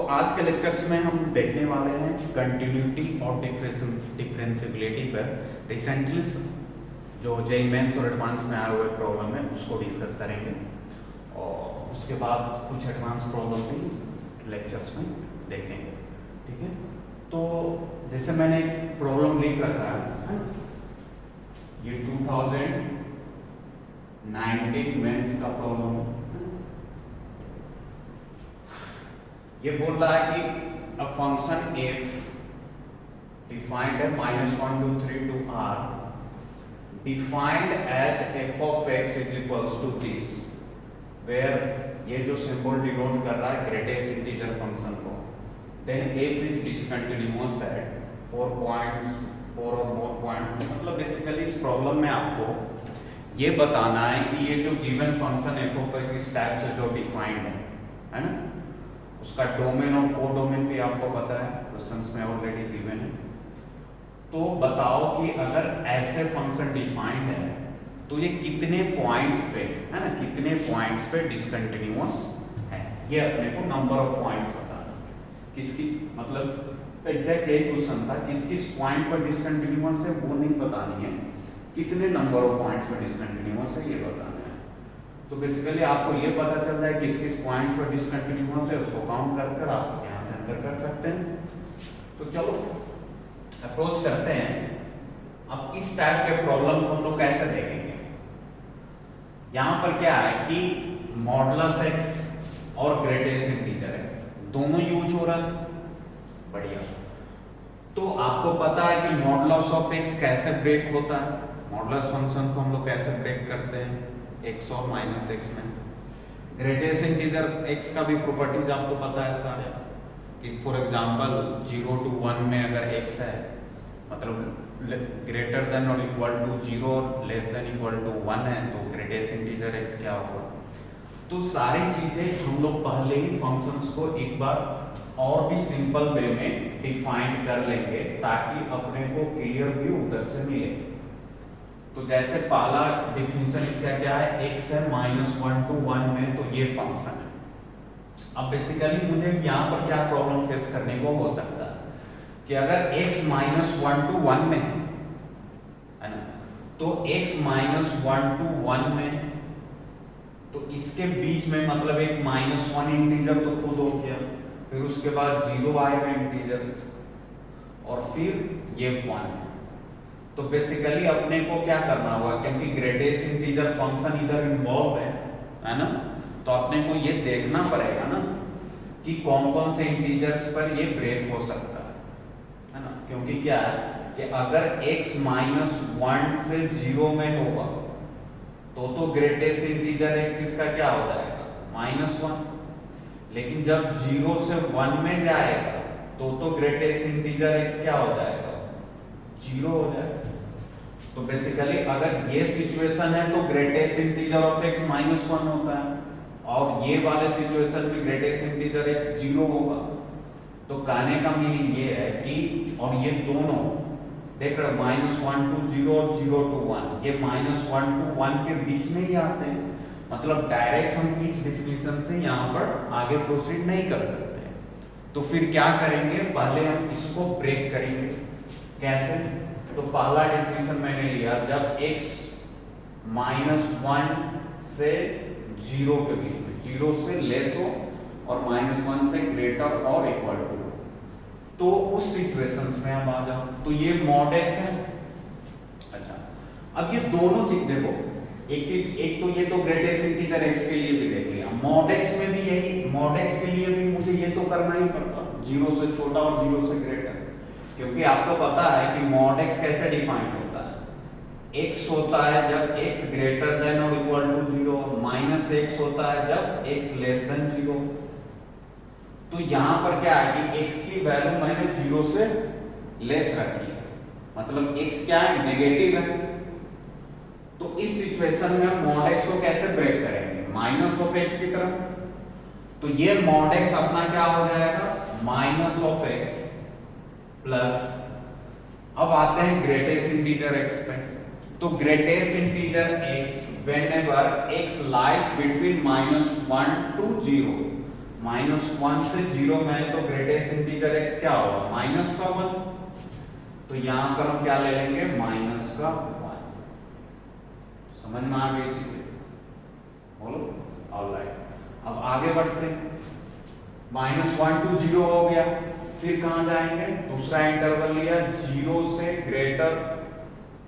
आज के लेक्चर्स में हम देखने वाले हैं कंटिन्यूटी और डिफरेंशिएबिलिटी पर रिसेंटली जो जेईई मेंस और एडवांस में आए हुए प्रॉब्लम है उसको डिस्कस करेंगे और उसके बाद कुछ एडवांस प्रॉब्लम भी लेक्चर्स में देखेंगे। ठीक है, तो जैसे मैंने प्रॉब्लम लिख रखा है ये 2019 मेंस का प्रॉब्लम है। ये बोल रहा है कि अ फंक्शन f डिफाइंड है -1 2 3 2 r defined as f of x is equals to this where ये जो सिंबल डिनोट कर रहा है ग्रेटेस्ट इंटीजर फंक्शन को, then f is discontinuous at 4 points 4 और more पॉइंट। मतलब बेसिकली इस प्रॉब्लम में आपको ये बताना है कि ये जो given function f of x इस टाइप से जो डिफाइंड है ना, उसका डोमेन और कोडोमेन भी आपको पता है, क्वेश्चंस में ऑलरेडी गिवन है। तो बताओ कि अगर ऐसे फंक्शन डिफाइंड है तो ये कितने पॉइंट्स पे है ना, कितने पॉइंट्स पे डिसकंटिन्यूअस है, ये अपने को नंबर ऑफ पॉइंट्स बताना। किसकी मतलब एग्जैक्ट यही क्वेश्चन था, किस किस पॉइंट पर डिसकंटिन्यूअस है वो नहीं बतानी है, कितने नंबर ऑफ पॉइंट्स पर डिसकंटिन्यूअस है ये बताना है। तो बेसिकली आपको ये पता चल जाए किस किस पॉइंट्स पर डिसकंटिन्यूअस है, उसको काउंट कर कर आप यहाँ से आंसर कर सकते हैं। तो चलो अप्रोच करते हैं। अब इस टाइप के प्रॉब्लम को हम लोग कैसे देखेंगे। यहाँ पर क्या है कि मॉडुलस x और ग्रेटेस्ट इंटीजर x दोनों यूज हो रहा है, बढ़िया। तो आपको पता है कि मॉडुलस ऑफ x कैसे ब्रेक होता है, मॉडुलस फंक्शन को हम लोग कैसे ब्रेक करते हैं x और -x में। ग्रेटेस्ट इंटीजर x का भी प्रॉपर्टीज आपको पता है सारे, कि फॉर एग्जांपल 0 to 1 में अगर x है, मतलब ग्रेटर देन और इक्वल टू 0 और लेस देन इक्वल टू 1 है, तो ग्रेटेस्ट इंटीजर x क्या होगा। तो सारी चीजें हम लोग पहले ही फंक्शंस को एक बार और भी सिंपल वे में डिफाइन कर लेंगे ताकि अपने को क्लियर व्यू उधर से मिले। तो जैसे पहला डिफिनेशन इसका क्या है, x है -1 to 1 में, तो ये फंक्शन है। अब बेसिकली मुझे यहाँ पर क्या प्रॉब्लम फेस करने को हो सकता है कि अगर x -1 to 1 में है ना, तो x -1 to 1 में, तो इसके बीच में मतलब एक -1 इंटीजर तो खुद हो गया, फिर उसके बाद 0 आएगा इंटीजर्स और फिर ये 1। तो बेसिकली अपने को क्या करना होगा, क्योंकि ग्रेटेस्ट इंटीजर फंक्शन इधर इन्वॉल्व है ना, तो अपने को ये देखना पड़ेगा ना कि कौन कौन से इंटीजर्स पर ये ब्रेक हो सकता है ना। क्योंकि क्या है कि अगर x -1 से 0 में होगा तो ग्रेटेस्ट इंटीजर x इसका क्या हो जाएगा -1, लेकिन जब 0 से 1 में जाएगा तो ग्रेटेस्ट इंटीजर x क्या हो जाएगा 0 हो जाएगा। तो बेसिकली अगर ये सिचुएशन है तो ग्रेटेस्ट इंटीजर ऑफ x -1 होता है और ये वाले सिचुएशन में ग्रेटेस्ट इंटीजर x 0 होगा। तो कहने का मीनिंग ये है कि, और ये दोनों देख रहे हो -1 to 0 और 0 to 1, ये -1 to 1 के बीच में ही आते हैं। मतलब डायरेक्ट हम इस डिफिनेशन से यहाँ पर आगे प्रोसीड नहीं कर सकते। तो फिर क्या करेंगे, पहले हम इसको ब्रेक करेंगे। कैसे, तो पहला डिफिनेशन मैंने लिया जब x -1 से 0 के बीच में, 0 से लेस हो और -1 से ग्रेटर और इक्वल टू, तो उस सिचुएशंस में हम आ जाओ। तो ये mod x है। अच्छा, अब ये दोनों चीज देखो, एक चीज, एक तो ये तो ग्रेटेस्ट इंटीजर x के लिए भी देख लिया, mod x में भी यही, mod x के लिए भी मुझे ये तो करना ही पड़ता, 0 से छोटा और 0 से ग्रेटर, क्योंकि आपको पता है कि mod x कैसे डिफाइंड होता है, x होता है जब x ग्रेटर देन और इक्वल टू 0, -x होता है जब x लेस देन 0। तो यहाँ पर क्या है कि x की वैल्यू मैंने 0 से लेस रखी है, मतलब x क्या है नेगेटिव है। तो इस सिचुएशन में हम mod x को कैसे ब्रेक करेंगे, माइनस ऑफ x की तरफ। तो ये mod x अपना क्या हो जाएगा -x प्लस, अब आते हैं ग्रेटेस्ट इंटीजर x पे। तो greatest integer x whenever x lies between -1 to 0, -1 से 0 में तो ग्रेटेस्ट इंटीजर x क्या होगा, -1। तो यहां पर हम क्या ले लेंगे, -1। समझ में आ गई चीजें, बोलो। ऑलराइट, अब आगे बढ़ते हैं। -1 to 0 हो गया, फिर कहां जाएंगे, दूसरा इंटरवल लिया 0 से ग्रेटर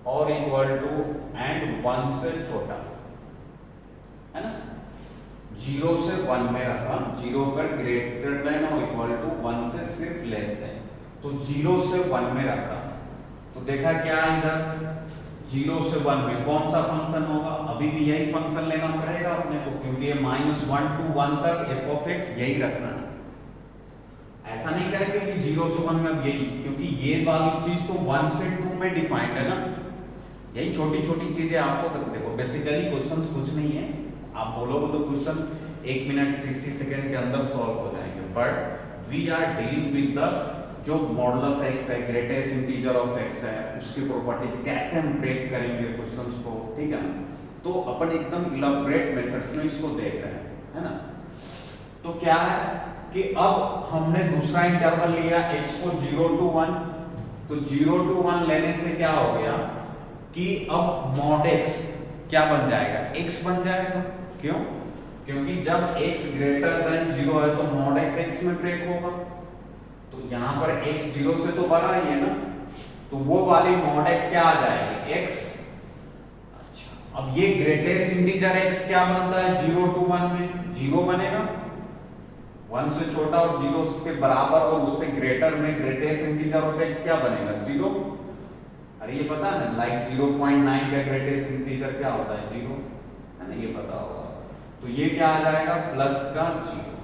और इक्वल टू एंड 1 से छोटा, है ना। 0 से 1 में रखा, 0 पर ग्रेटर देन और इक्वल टू 1 से सिर्फ लेस देन, तो 0 से 1 में रखा। तो देखा क्या इधर 0 से 1 में कौन सा फंक्शन होगा, अभी भी यही फंक्शन लेना पड़ेगा अपने को, क्योंकि ये -1 to 1 तक f of x यही रखना है। ऐसा नहीं करेंगे कि 0 से 1 में अब यही, क्योंकि ये वाली चीज तो 1 से 2 में डिफाइंड है ना। यही छोटी छोटी चीजें आपको देखो, बेसिकली क्वेश्चन कुछ नहीं है, आप बोलोगे तो क्वेश्चन 1 मिनट 60 सेकेंड के अंदर सॉल्व हो जाएंगे, but we are dealing with the जो मॉडुलस x है, ग्रेटेस्ट इंटीजर ऑफ x है, उसकी प्रॉपर्टीज कैसे हम ब्रेक करेंगे क्वेश्चंस को, ठीक है ना। तो अपन एकदम इलाबोरेट मेथड्स में इसको देख रहे हैं, है ना। तो क्या है कि अब हमने दूसरा इंटरवल लिया x को 0 to 1, तो 0 to 1 लेने से क्या हो गया कि अब mod x क्या बन जाएगा, x बन जाएगा। क्यों, क्योंकि जब x ग्रेटर देन 0 है तो mod x में ब्रेक होगा, तो यहां पर x 0 से तो बड़ा ही है ना, तो वो वाली mod x क्या आ जाएगी, x। अच्छा, अब ये ग्रेटेस्ट इंटीजर x क्या बनता है 0 to 1 में, 0 बनेगा, 1 से छोटा और 0 के बराबर और उससे ग्रेटर में ग्रेटेस्ट इंटीजर ऑफ x क्या बनेगा, 0। अरे ये पता है ना, लाइक 0.9 का ग्रेटेस्ट इंटीजर क्या होता है, 0, है ना, ये पता होगा। तो ये क्या आ जाएगा, प्लस का 0।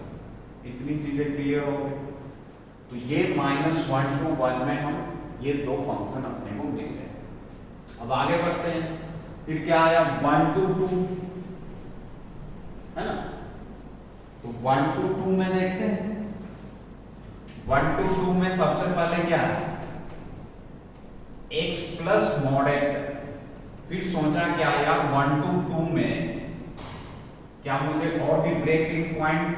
इतनी चीजें क्लियर हो गई। तो ये -1 to 1 में हम ये दो फंक्शन अपने को मिल गए। अब आगे बढ़ते हैं, फिर क्या आया 1 to 2, है ना। तो 1 to 2 में देखते हैं, 1 to 2 में सबसे पहले क्या है, x प्लस mod x है। फिर सोचा क्या यार 1 to 2 में क्या मुझे और भी ब्रेकिंग पॉइंट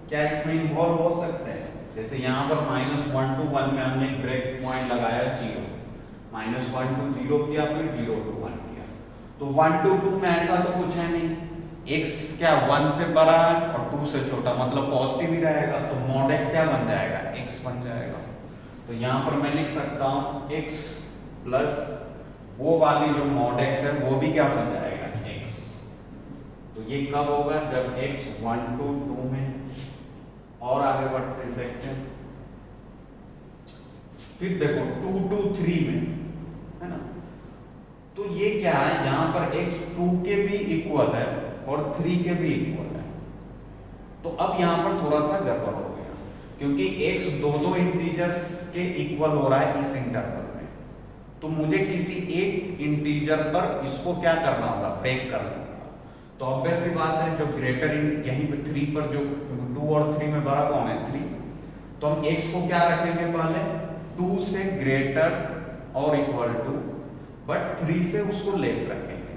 क्या इसमें इन्वॉल्व हो सकते हैं, जैसे यहाँ पर -1 to 1 में हमने एक ब्रेक पॉइंट लगाया 0, -1 to 0 किया, फिर 0 to 1 किया। तो 1 to 2 में ऐसा तो कुछ है नहीं, x क्या 1 से बड़ा है और 2 से छोटा, मतलब पॉजिटिव ही रहेगा, तो mod x क्या बन जाएगा, x बन जाएगा। तो यहाँ पर मैं लिख सकता हूँ x प्लस वो वाली जो mod x है वो भी क्या बन जाएगा, x। तो ये कब होगा, जब x 1 to 2 में। और आगे बढ़ते हैं, देखते हैं, फिर देखो 2 to 3 में, है ना। तो ये क्या है, यहाँ पर x 2 के भी इक्वल है और 3 के भी इक्वल है। तो अब यहां पर थोड़ा सा गड़बड़ हो गया, क्योंकि x दो इंटीजर्स के इक्वल हो रहा है इस इंटरवल में, तो मुझे किसी एक इंटीजर पर इसको क्या करना होगा, ब्रेक करना होगा। तो ऑब्वियस सी बात है, जो ग्रेटर यहीं पे 3 पर, जो 2 और 3 में बड़ा कौन है, 3, तो हम x को क्या रखेंगे, पहले 2 से ग्रेटर और इक्वल टू, बट 3 से उसको लेस रखेंगे,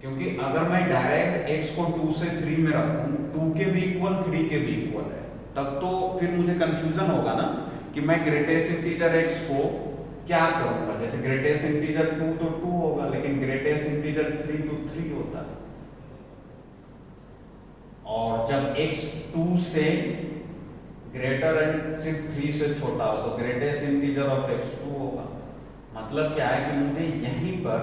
क्योंकि अगर मैं डायरेक्ट x को 2 से 3 में रखूं, 2 के भी इक्वल 3 के भी इक्वल है, तब तो फिर मुझे कंफ्यूजन होगा ना कि मैं ग्रेटेस्ट इंटीजर x को क्या करूंगा। जैसे ग्रेटेस्ट इंटीजर 2 तो 2 होगा, लेकिन ग्रेटेस्ट इंटीजर 3 तो 3 होता है। और जब x 2 से ग्रेटर एंड सिर्फ 3 से छोटा हो तो ग्रेटेस्ट इंटीजर ऑफ x 2 होगा। मतलब क्या है कि मुझे यहीं पर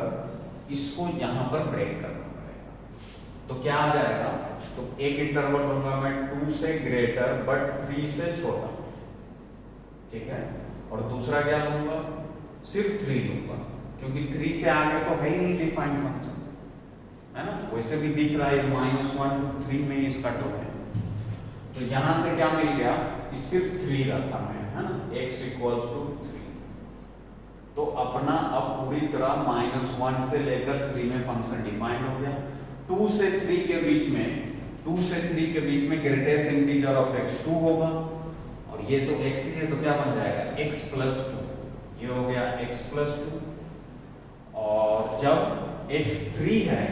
इसको यहां पर ब्रेक करना पड़ेगा। तो क्या आ जाएगा, तो एक इंटरवल लूंगा मैं 2 से ग्रेटर बट 3 से छोटा, ठीक है, और दूसरा क्या लूंगा, सिर्फ 3 लूंगा, क्योंकि 3 से आगे तो है ही नहीं डिफाइंड फंक्शन, है ना। वैसे भी दिख रहा है -1 to 3 में इसका टर्म है। तो यहां से क्या मिल गया कि सिर्फ 3 रखा मैं, है ना, x इक्वल्स टू 3। तो अपना अब पूरी तरह -1 से लेकर 3 में फंक्शन डिफाइंड हो गया। 2 से 3 के बीच में, 2 से 3 के बीच में ग्रेटेस्ट इंटीजर ऑफ x 2 होगा, और ये तो x ही है, तो क्या बन जाएगा, x प्लस 2, ये हो गया x प्लस 2। और जब x 3 है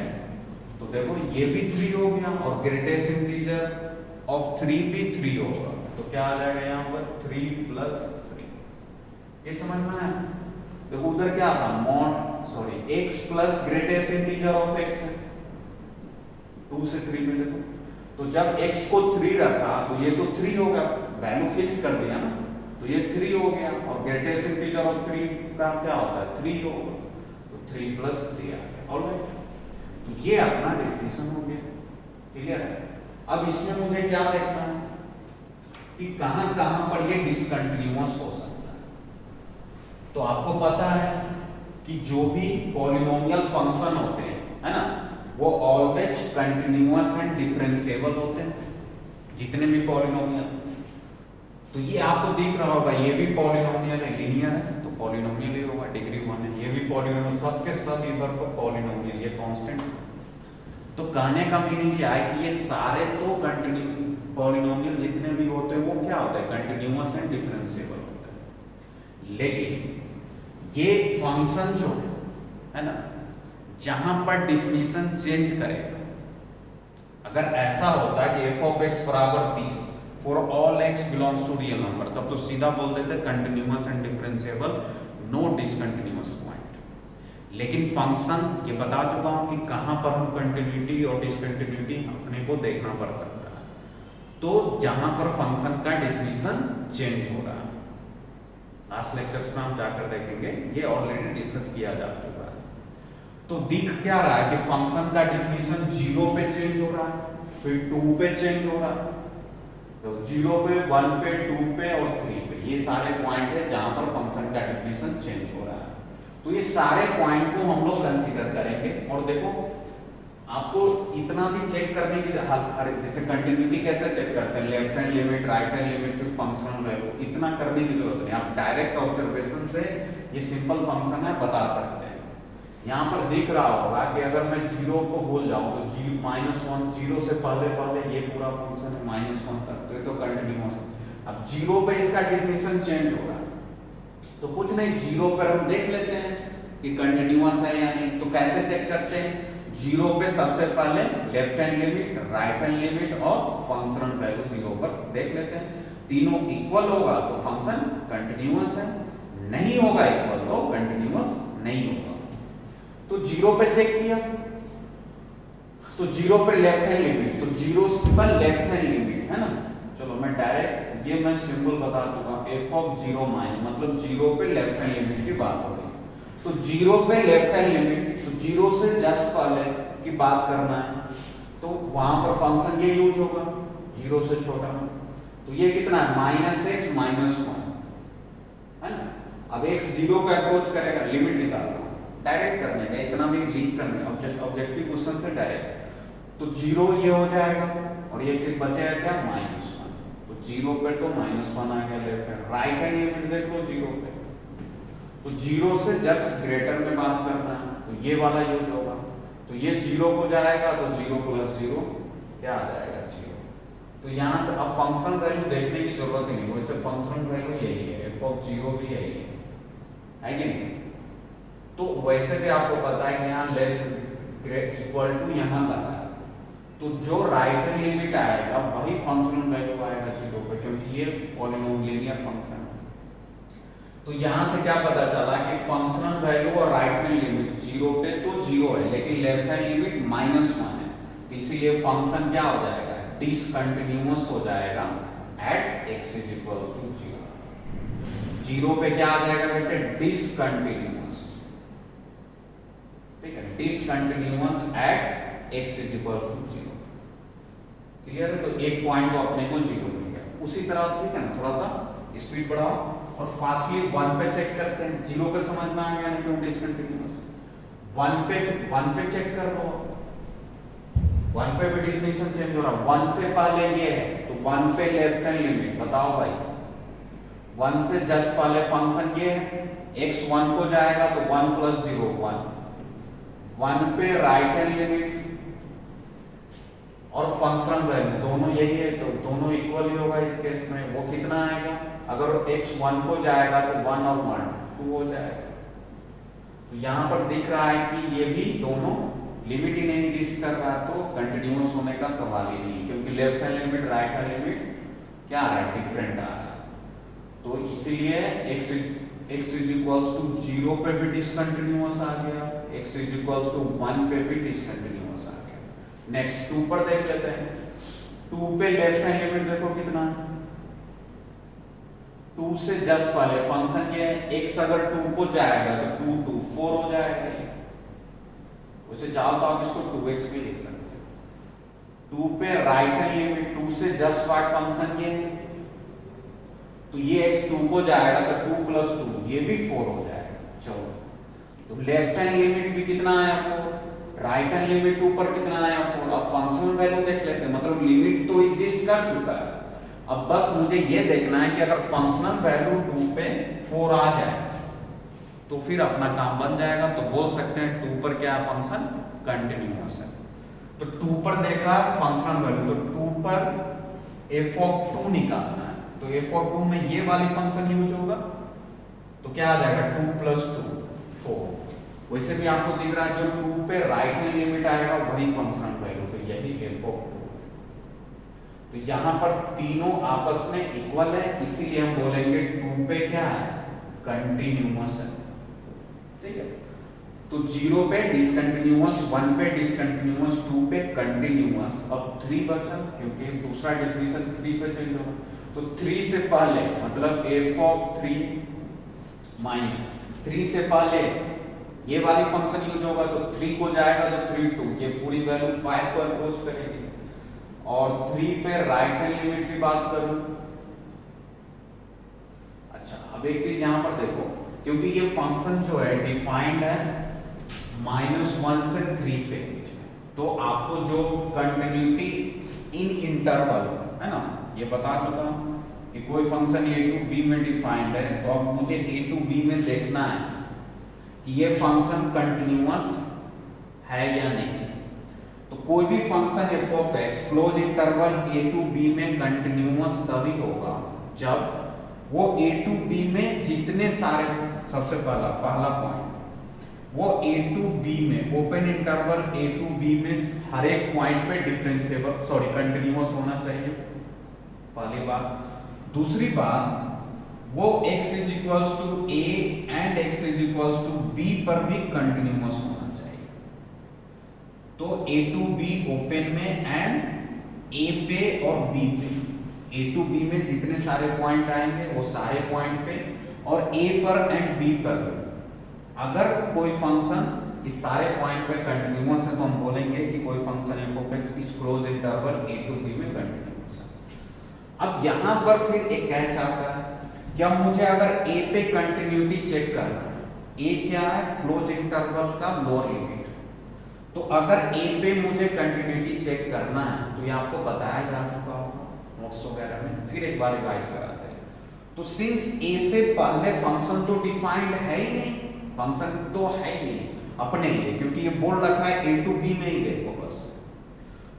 तो देखो ये भी 3 हो गया, और ग्रेटेस्ट इंटीजर ऑफ 3 भी 3 होगा, तो क्या आ जाएगा यहाँ पर 3 + 3। ये समझ में आया? देखो उधर क्या था, x plus greatest integer of x है, 2 से 3 में देखो, तो जब x को 3 रखा तो ये तो 3 होगा, वैल्यू फिक्स कर दिया ना, तो ये 3 हो गया, और ग्रेटेस्ट इंटीजर ऑफ 3 का क्या होता है 3 होगा, तो 3 + 3 आ गया। ऑलराइट, तो ये अपना डेफिनेशन हो गया, क्लियर है? अब इसमें मुझे क्या देखना है कि कहां कहां पर ये डिसकंटिन्यूअस हो सकता है। तो आपको पता है कि जो भी पॉलिनोमियल फंक्शन होते हैं, है ना, वो ऑलवेज कंटिन्यूअस एंड डिफरेंशिएबल होते हैं, जितने भी पॉलिनोमियल। तो ये आपको दिख रहा होगा, ये भी पॉलिनोमियल है, लीनियर है, तो पॉलिनोमियल ही होगा, डिग्री 1 है, ये भी पॉलिनोमियल, सबके सब इधर पर पॉलिनोमियल, ये कांस्टेंट। तो कहने का मीनिंग क्या है कि ये सारे तो कंटिन्यू पॉलिनोमियल जितने भी होते हैं वो क्या होता है, कंटिन्यूअस एंड डिफरेंशिएबल होता है। लेकिन ये फंक्शन जो है ना, जहां पर डिफिनीशन चेंज करेगा, अगर ऐसा होता है कि f(x) = 30 for all x belongs to real number, तब तो सीधा बोल देते continuous and differentiable, no discontinuous point. लेकिन फंक्शन ये बता चुका हूं कि कहां पर हम कंटिन्यूटी और डिसकंटिन्यूटी अपने को देखना पड़ सकता है, तो जहां पर फंक्शन का डेफिनेशन चेंज हो रहा है। लास्ट लेक्चर्स में हम जाकर देखेंगे, ये ऑलरेडी डिस्कस किया जा चुका है। तो दिख क्या रहा है कि फंक्शन का डेफिनेशन 0 पे चेंज हो रहा है, फिर 2 पे चेंज हो रहा है, तो 0 पे, 1 पे, 2 पे और 3 पे, ये सारे पॉइंट है जहां पर फंक्शन का डेफिनेशन चेंज हो रहा है। तो ये सारे पॉइंट को हम लोग कंसीडर करेंगे। और देखो आपको इतना भी चेक करने की, जैसे कंटिन्यूटी कैसे चेक करते हैं, left hand limit, right hand limit, फिर फंक्शनल वैल्यू, इतना करने की जरूरत नहीं, आप डायरेक्ट ऑब्जर्वेशन से ये सिंपल फंक्शन है बता सकते हैं। यहाँ पर दिख रहा होगा कि अगर मैं 0 को भूल जाऊं तो -1, 0 से पहले ये पूरा फंक्शन है -1 तक, तो ये तो कंटिन्यूअस है। अब 0 पे इसका डेफिनेशन चेंज हो रहा है, तो कुछ नहीं, 0 पर हम देख लेते हैं कि कंटिन्यूअस है या नहीं। तो कैसे चेक करते हैं, 0 पे सबसे पहले left hand limit, right hand limit और फंक्शनल वैल्यू 0 पर देख लेते हैं। तीनों इक्वल होगा तो फंक्शन कंटिन्यूअस है, नहीं होगा इक्वल तो कंटिन्यूअस नहीं होगा। तो 0 पे चेक किया, तो 0 पे लेफ्ट हैंड लिमिट, तो 0 पर लेफ्ट हैंड लिमिट है ना, चलो मैं डायरेक्ट ये मैं सिंबल बता चुका, f(0) मतलब 0 पे लेफ्ट हैंड लिमिट की बात हो रही है। तो 0 पे लेफ्ट हैंड लिमिट, तो 0 से जस्ट पहले की बात करना है, तो वहां पर फंक्शन ये यूज होगा 0 से छोटा, तो ये कितना है -x -1 है ना। अब x 0 को अप्रोच करेगा, लिमिट निकालना डायरेक्ट करने का, इतना भी लीक करने ऑब्जेक्टिव क्वेश्चन से डायरेक्ट, तो 0 ये हो जाएगा और ये सिर्फ बचेगा क्या -1, तो 0 पे तो -1 आ गया left hand. Right hand limit देख लो 0 पे, तो 0 से जस्ट ग्रेटर में बात करना है, तो ये वाला यूज होगा, तो ये 0 को जाएगा तो 0 + 0 क्या आ जाएगा 0। तो यहाँ से अब फंक्शनल वैल्यू देखने की जरूरत ही नहीं, वैसे फंक्शनल वैल्यू यही है, f(0) भी यही है कि नहीं। तो वैसे भी आपको पता है कि यहाँ लेस इक्वल टू यहाँ लगा है, तो जो राइट हैंड लिमिट आएगा वही फंक्शनल वैल्यू आएगा 0 पे, क्योंकि ये पॉलिनोमियल लीनियर फंक्शन है। तो यहाँ से क्या पता चला कि फंक्शनल वैल्यू और राइट हैंड लिमिट 0 पे तो 0 है, लेकिन लेफ्ट हैंड लिमिट -1 है, तो इसीलिए फंक्शन क्या हो जाएगा, डिसकंटिन्यूअस हो जाएगा एट x = 0। 0 पे क्या आ जाएगा बेटे, डिसकंटिन्यूअस, ठीक है, डिसकंटिन्यूअस एट x = 0। क्लियर है? तो एक पॉइंट को अपने को 0 मिल गया। उसी तरह ठीक है ना, थोड़ा सा स्पीड बढ़ाओ और फास्टली 1 पे चेक करते हैं। 0 पे समझ में आ गया ना क्यों डिसकंटिन्यूअस, 1 पे चेक कर लो, 1 पे भी डेफिनेशन चेंज हो रहा, 1 से पहले ये है तो 1 पे लेफ्ट हैंड लिमिट बताओ भाई, 1 से जस्ट पहले फंक्शन ये है, x 1 को जाएगा तो 1 + 0 1, 1 पे राइट हैंड लिमिट और फंक्शनल वैल्यू दोनों यही है, तो दोनों इक्वल ही होगा इस केस में। वो कितना आएगा, अगर x 1 को जाएगा तो 1 और 1 2 हो जाएगा। तो यहाँ पर दिख रहा है कि ये भी दोनों लिमिट ही नहीं एग्जिस्ट कर रहा है, तो कंटिन्यूअस होने का सवाल ही नहीं, क्योंकि left hand limit right hand limit क्या आ रहा है, डिफरेंट आ रहा है। तो इसीलिए x इज इक्वल्स टू 0 पे भी डिसकंटिन्यूअस आ गया, x इज इक्वल्स टू 1 पे भी डिसकंटिन्यूअस आ गया। नेक्स्ट 2 पर देख लेते हैं। 2 पे लेफ्ट हैंड लिमिट देखो कितना है, 2 से जस्ट पहले फंक्शन ये है, x अगर 2 को जाएगा तो 2 2 4 हो जाएगा। वैसे चाहो तो आप इसको 2x भी लिख सकते हो। 2 पे राइट हैंड लिमिट 2 से जस्ट पार्ट फंक्शन ये है, तो ये x 2 को जाएगा तो 2 प्लस 2 ये भी 4 हो जाएगा। चलो, तो लेफ्ट हैंड लिमिट भी कितना आया 4, राइट हैंड लिमिट ऊपर कितना आया 4। अब फंक्शनल वैल्यू देख लेते हैं, मतलब लिमिट तो एग्जिस्ट कर चुका है। अब बस मुझे ये देखना है कि अगर फंक्शनल वैल्यू 2 पे 4 आ जाए तो फिर अपना काम बन जाएगा। तो बोल सकते हैं 2 पर क्या फंक्शन कंटिन्यूअस है। तो 2 पर देखा फंक्शनल वैल्यू, तो 2 पर f(2) निकालना है, तो f(2) में ये वाली फंक्शन यूज होगा, तो क्या आ जाएगा 2 प्लस 2 4। वैसे भी आपको दिख रहा है जो 2 पे राइट हैंड लिमिट आएगा वही फंक्शनल वैल्यू, तो यही f(2). तो यहां पर तीनों आपस में इक्वल है, इसीलिए हम बोलेंगे 2 पे क्या है, कंटिन्यूअस है। ठीक है, तो 0 पे डिसकंटिन्यूअस, 1 पे डिसकंटिन्यूअस, 2 पे कंटिन्यूअस। अब 3 बचा, क्योंकि दूसरा डेफिनेशन 3 पे चेंज होगा। तो 3 से पहले मतलब f(3) माइनस 3 से पहले ये वाली फंक्शन यूज होगा, तो 3 को जाएगा तो 3 2, ये पूरी वैल्यू 5 को अप्रोच करेगी। और 3 पे राइट हैंड लिमिट की बात करूं, अच्छा अब एक चीज यहां पर देखो, क्योंकि ये फंक्शन जो है डिफाइंड है -1 से 3 पे, तो आपको जो कंटिन्यूटी इन इंटरवल है ना, ये बता चुका हूं कि कोई फंक्शन a टू b में डिफाइंड है, तो अब मुझे a टू b में देखना है कि ये फंक्शन कंटिन्यूअस है या नहीं। तो कोई भी function f(x) close interval a to b में कंटिन्यूअस तभी होगा जब वो a टू b में जितने सारे, सबसे पहला पॉइंट, वो a टू b में open interval a to b में हर एक पॉइंट पे डिफरेंशिएबल कंटिन्यूअस होना चाहिए, पहली बात। दूसरी बात, वो x is equals to a and x is equals to b पर भी कंटिन्यूअस होना चाहिए। तो a टू b ओपन में एंड a पे और b पे, a टू b में जितने सारे पॉइंट आएंगे वो सारे पॉइंट पे, और a पर एंड b पर अगर कोई फंक्शन इस सारे पॉइंट पे कंटिन्यूअस है तो हम बोलेंगे कि कोई फंक्शन f(x) इस close interval a to b में कंटिन्यूअस है। अब यहां पर फिर एक कैच आता है कि अब मुझे अगर a पे कंटिन्यूटी चेक करना है, a क्या है, क्लोज इंटरवल का लोअर लिमिट। तो अगर a पे मुझे कंटिन्यूटी चेक करना है, तो ये आपको बताया जा चुका होगा नोट्स वगैरह में, फिर एक बार रिवाइज कराते हैं। तो सिंस a से पहले फंक्शन तो डिफाइंड है ही नहीं, फंक्शन तो है ही नहीं अपने लिए, क्योंकि ये बोल रखा है a टू b में ही देखो बस,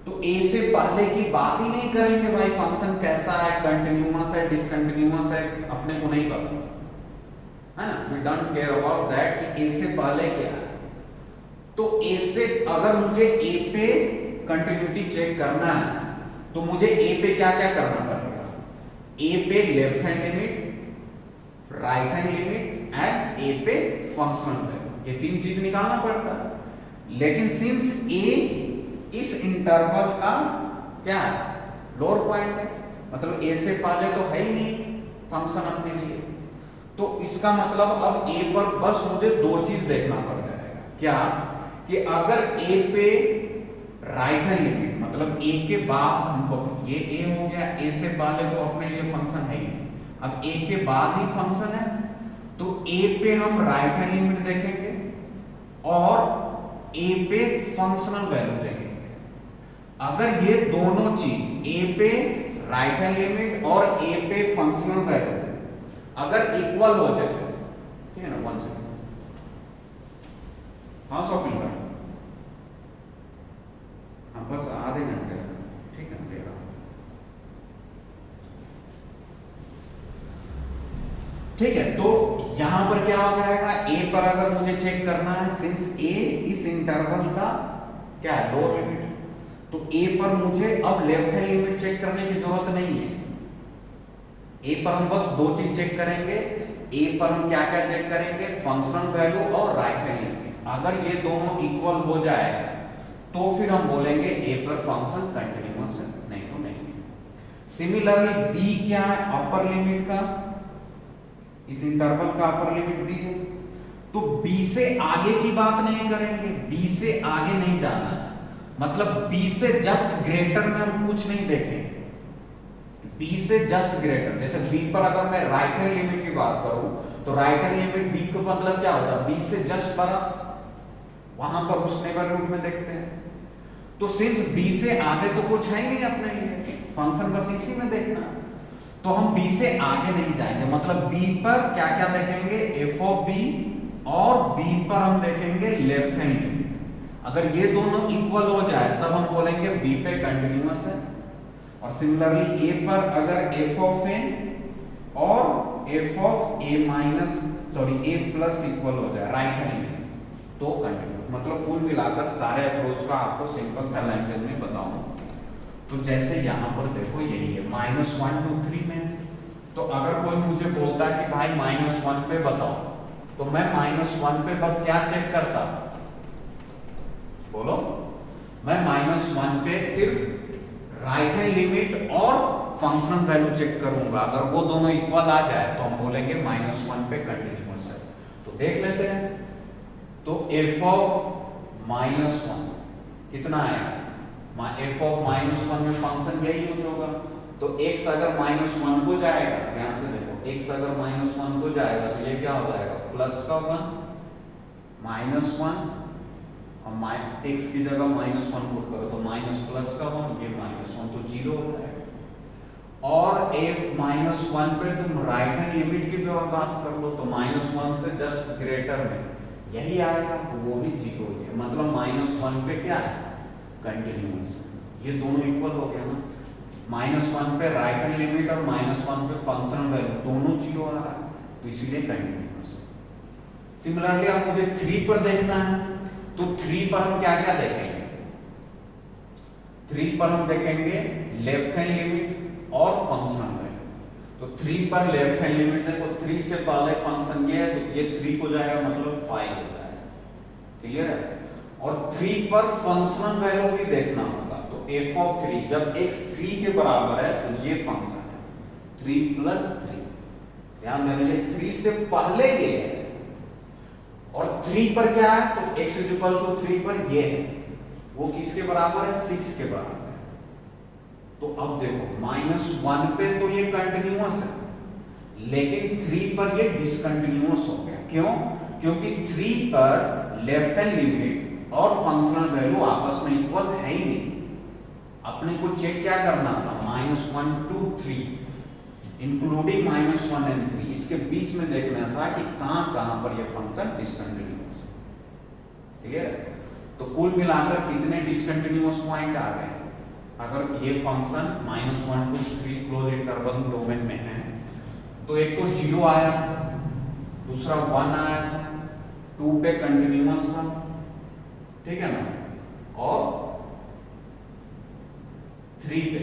तो a से पहले की बात ही नहीं करेंगे भाई फंक्शन कैसा है, कंटिन्यूअस है डिसकंटिन्यूअस है, अपने को नहीं पता है ना, we don't care about that कि a से पहले क्या है। तो a से अगर मुझे a पे कंटिन्यूटी चेक करना है तो मुझे a पे क्या क्या करना पड़ेगा, a पे left hand limit, right hand limit and a पे फंक्शनल वैल्यू, ये तीन चीज निकालना पड़ता है। लेकिन सिंस a इस इंटरवल का क्या है, लोअर पॉइंट है, मतलब a से पहले तो है ही नहीं फंक्शन अपने लिए, तो इसका मतलब अब a पर बस मुझे दो चीज देखना पड़ जाएगा, क्या कि अगर a पे राइट हैंड लिमिट, मतलब a के बाद हमको, ये a हो गया, a से पहले तो अपने लिए फंक्शन है ही, अब a के बाद ही फंक्शन है, तो a पे हम राइट हैंड लिमिट देखेंगे और a पे फंक्शनल वैल्यू देखेंगे। अगर ये दोनों चीज a पे राइट हैंड लिमिट और a पे फंक्शनल वैल्यू अगर इक्वल हो जाए, ठीक है ना, 1 सेकंड, हाँ शॉपिंग कर, हाँ बस आधे घंटे, ठीक है दे रहा हूं, ठीक है। तो यहां पर क्या हो जाएगा, a पर अगर मुझे चेक करना है, सिंस a इस इंटरवल का क्या है, लोअर लिमिट, तो तो ए पर मुझे अब लेफ्ट हैंड लिमिट चेक करने की जरूरत नहीं है। ए पर हम बस दो चीज चेक करेंगे। ए पर हम क्या क्या चेक करेंगे, फंक्शनल वैल्यू और राइट हैंड लिमिट। अगर ये दोनों इक्वल हो जाए तो फिर हम बोलेंगे ए पर फंक्शन कंटिन्यूअस है, नहीं तो नहीं। सिमिलरली बी क्या है, अपर लिमिट का, इस इंटरवल का अपर लिमिट बी है, तो बी से आगे की बात नहीं करेंगे, बी से आगे नहीं जाना, मतलब बी से जस्ट ग्रेटर में हम कुछ नहीं देखेंगे। बी से जस्ट ग्रेटर, जैसे बी पर अगर मैं राइट हैंड लिमिट की बात करूं तो राइट हैंड लिमिट बी का मतलब क्या होता है, बी से जस्ट बड़ा, वहां पर उस नेबरहुड में देखते हैं। तो सिंस बी से आगे तो कुछ है ही नहीं अपने लिए, फंक्शन बस इसी में देखना, तो हम बी से आगे नहीं जाएंगे। मतलब बी पर क्या क्या देखेंगे, एफ ऑफ बी, और बी पर हम देखेंगे लेफ्ट हैंड लिमिट। अगर ये दोनों इक्वल हो जाए तब हम बोलेंगे बी पे कंटिन्यूअस है। और सिमिलरली ए पर अगर एफ ऑफ ए और F of A minus A plus equal हो जाए राइट हैंड लिमिट, तो कंटिन्यूअस। मतलब कुल मिलाकर सारे अप्रोच का आपको सिंपल सा लैंग्वेज में बताऊं तो जैसे यहां पर देखो यही है -1 2 3 में। तो अगर कोई मुझे बोलता है कि भाई -1 पे बताओ, तो मैं -1 पे बस क्या चेक करता, बोलो, मैं -1 पे सिर्फ राइट हैंड लिमिट और फंक्शनल वैल्यू चेक करूंगा। अगर वो दोनों इक्वल आ जाए तो हम बोलेंगे -1 पे कंटिन्यूअस है। तो देख लेते हैं, तो f ऑफ -1 कितना आएगा, एफ ऑफ -1 में फंक्शन यही यूज होगा। तो x अगर -1 को जाएगा, ध्यान से देखो, x अगर -1 को जाएगा तो ये क्या हो जाएगा, प्लस का 1 -1, और x की जगह -1 पुट करो तो माइनस प्लस का 1, ये -1 तो 0 हो जाएगा। और f -1 पे तुम राइट हैंड लिमिट की भी बात कर लो तो -1 से जस्ट ग्रेटर में यही आएगा, तो वो भी 0 है। मतलब -1 पे क्या है, कंटिन्यूअस। ये दोनों इक्वल हो गया ना, -1 पे राइट हैंड लिमिट और -1 पे फंक्शनल वैल्यू दोनों 0 आ रहा है, तो इसीलिए कंटिन्यूअस है। सिमिलरली अब मुझे 3 पर देखना है, तो 3 पर हम क्या क्या देखेंगे, 3 पर हम देखेंगे लेफ्ट हैंड लिमिट और फंक्शनल वैल्यू। तो 3 पर लेफ्ट हैंड लिमिट देखो, 3 से पहले फंक्शन ये है तो ये 3 को जाएगा, मतलब 5 हो जाएगा, क्लियर है। और 3 पर फंक्शनल वैल्यू भी देखना होगा, तो f ऑफ 3 जब x 3 के बराबर है तो ये फंक्शन है 3 प्लस 3, ध्यान देना ये 3 से पहले ये है। और 3 पर क्या है, तो x इक्वल टू 3 पर ये है, वो किसके बराबर है, 6 के बराबर है। तो अब देखो -1 पे तो ये कंटिन्यूअस है, लेकिन 3 पर ये डिसकंटिन्यूअस हो गया। क्यों, क्योंकि 3 पर लेफ्ट हैंड लिमिट और फंक्शनल वैल्यू आपस में इक्वल है ही नहीं। अपने को चेक क्या करना था, -1 2 3 इंक्लूडिंग -1 एंड 3, इसके बीच में देखना था कि कहां पर ये फंक्शन डिसकंटिन्यूअस है, क्लियर है। तो कुल मिलाकर कितने डिसकंटिन्यूअस पॉइंट आ गए, अगर ये फंक्शन -1 2 3 क्लोज इंटरवल डोमेन में है तो एक तो 0 आया, दूसरा 1 आया, 2 पे कंटिन्यूअस था, ठीक है ना, और 3 पे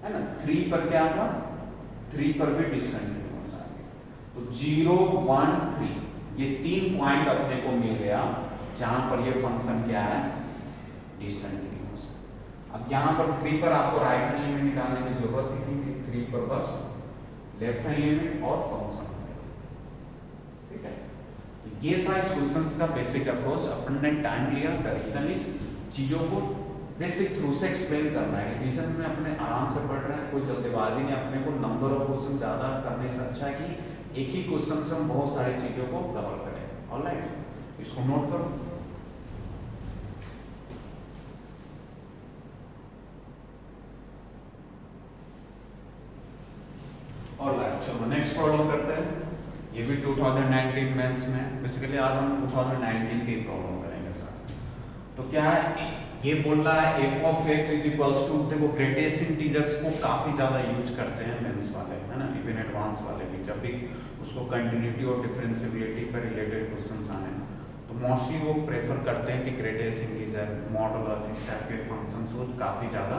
है ना, 3 पर क्या था, 3 पर भी डिसकंटिन्यूअस आ गया। तो 0 1 3 ये 3 पॉइंट अपने को मिल गया जहां पर ये फंक्शन क्या है, डिसकंटिन्यूअस। अब यहां पर 3 पर आपको राइट हैंड लिमिट निकालने की जरूरत ही नहीं थी, 3 पर बस लेफ्ट हैंड लिमिट और फंक्शन, ठीक है। तो ये था इस क्वेश्चंस का बेसिक अप्रोच। अपन ने टाइम लिया, द रीजन इज चीजों को बेसिक थ्रू से एक्सप्लेन करना है। रिवीजन में अपने आराम से पढ़ रहे हैं, कोई जल्दबाजी नहीं। अपने को नंबर ऑफ क्वेश्चन ज्यादा करने से अच्छा है कि एक ही क्वेश्चन से हम बहुत सारी चीजों को कवर करें। ऑलराइट, इसको नोट करो। ऑलराइट, चलो नेक्स्ट प्रॉब्लम करते हैं। ये भी 2019 मेंस में, बेसिकली आज हम 2019 की प्रॉब्लम करेंगे सर। तो क्या है, ये बोल रहा है f of x is equals to, देखो ग्रेटेस्ट इंटीजर्स को काफी ज्यादा यूज करते हैं मेंस वाले, है ना, इवन एडवांस वाले भी, जब भी उसको कंटिन्यूटी और डिफरेंशिएबिलिटी पर रिलेटेड क्वेश्चंस आने तो मोस्टली वो प्रेफर करते हैं कि ग्रेटेस्ट इंटीजर, मॉडुलस, इस टाइप के फंक्शंस को काफ़ी ज़्यादा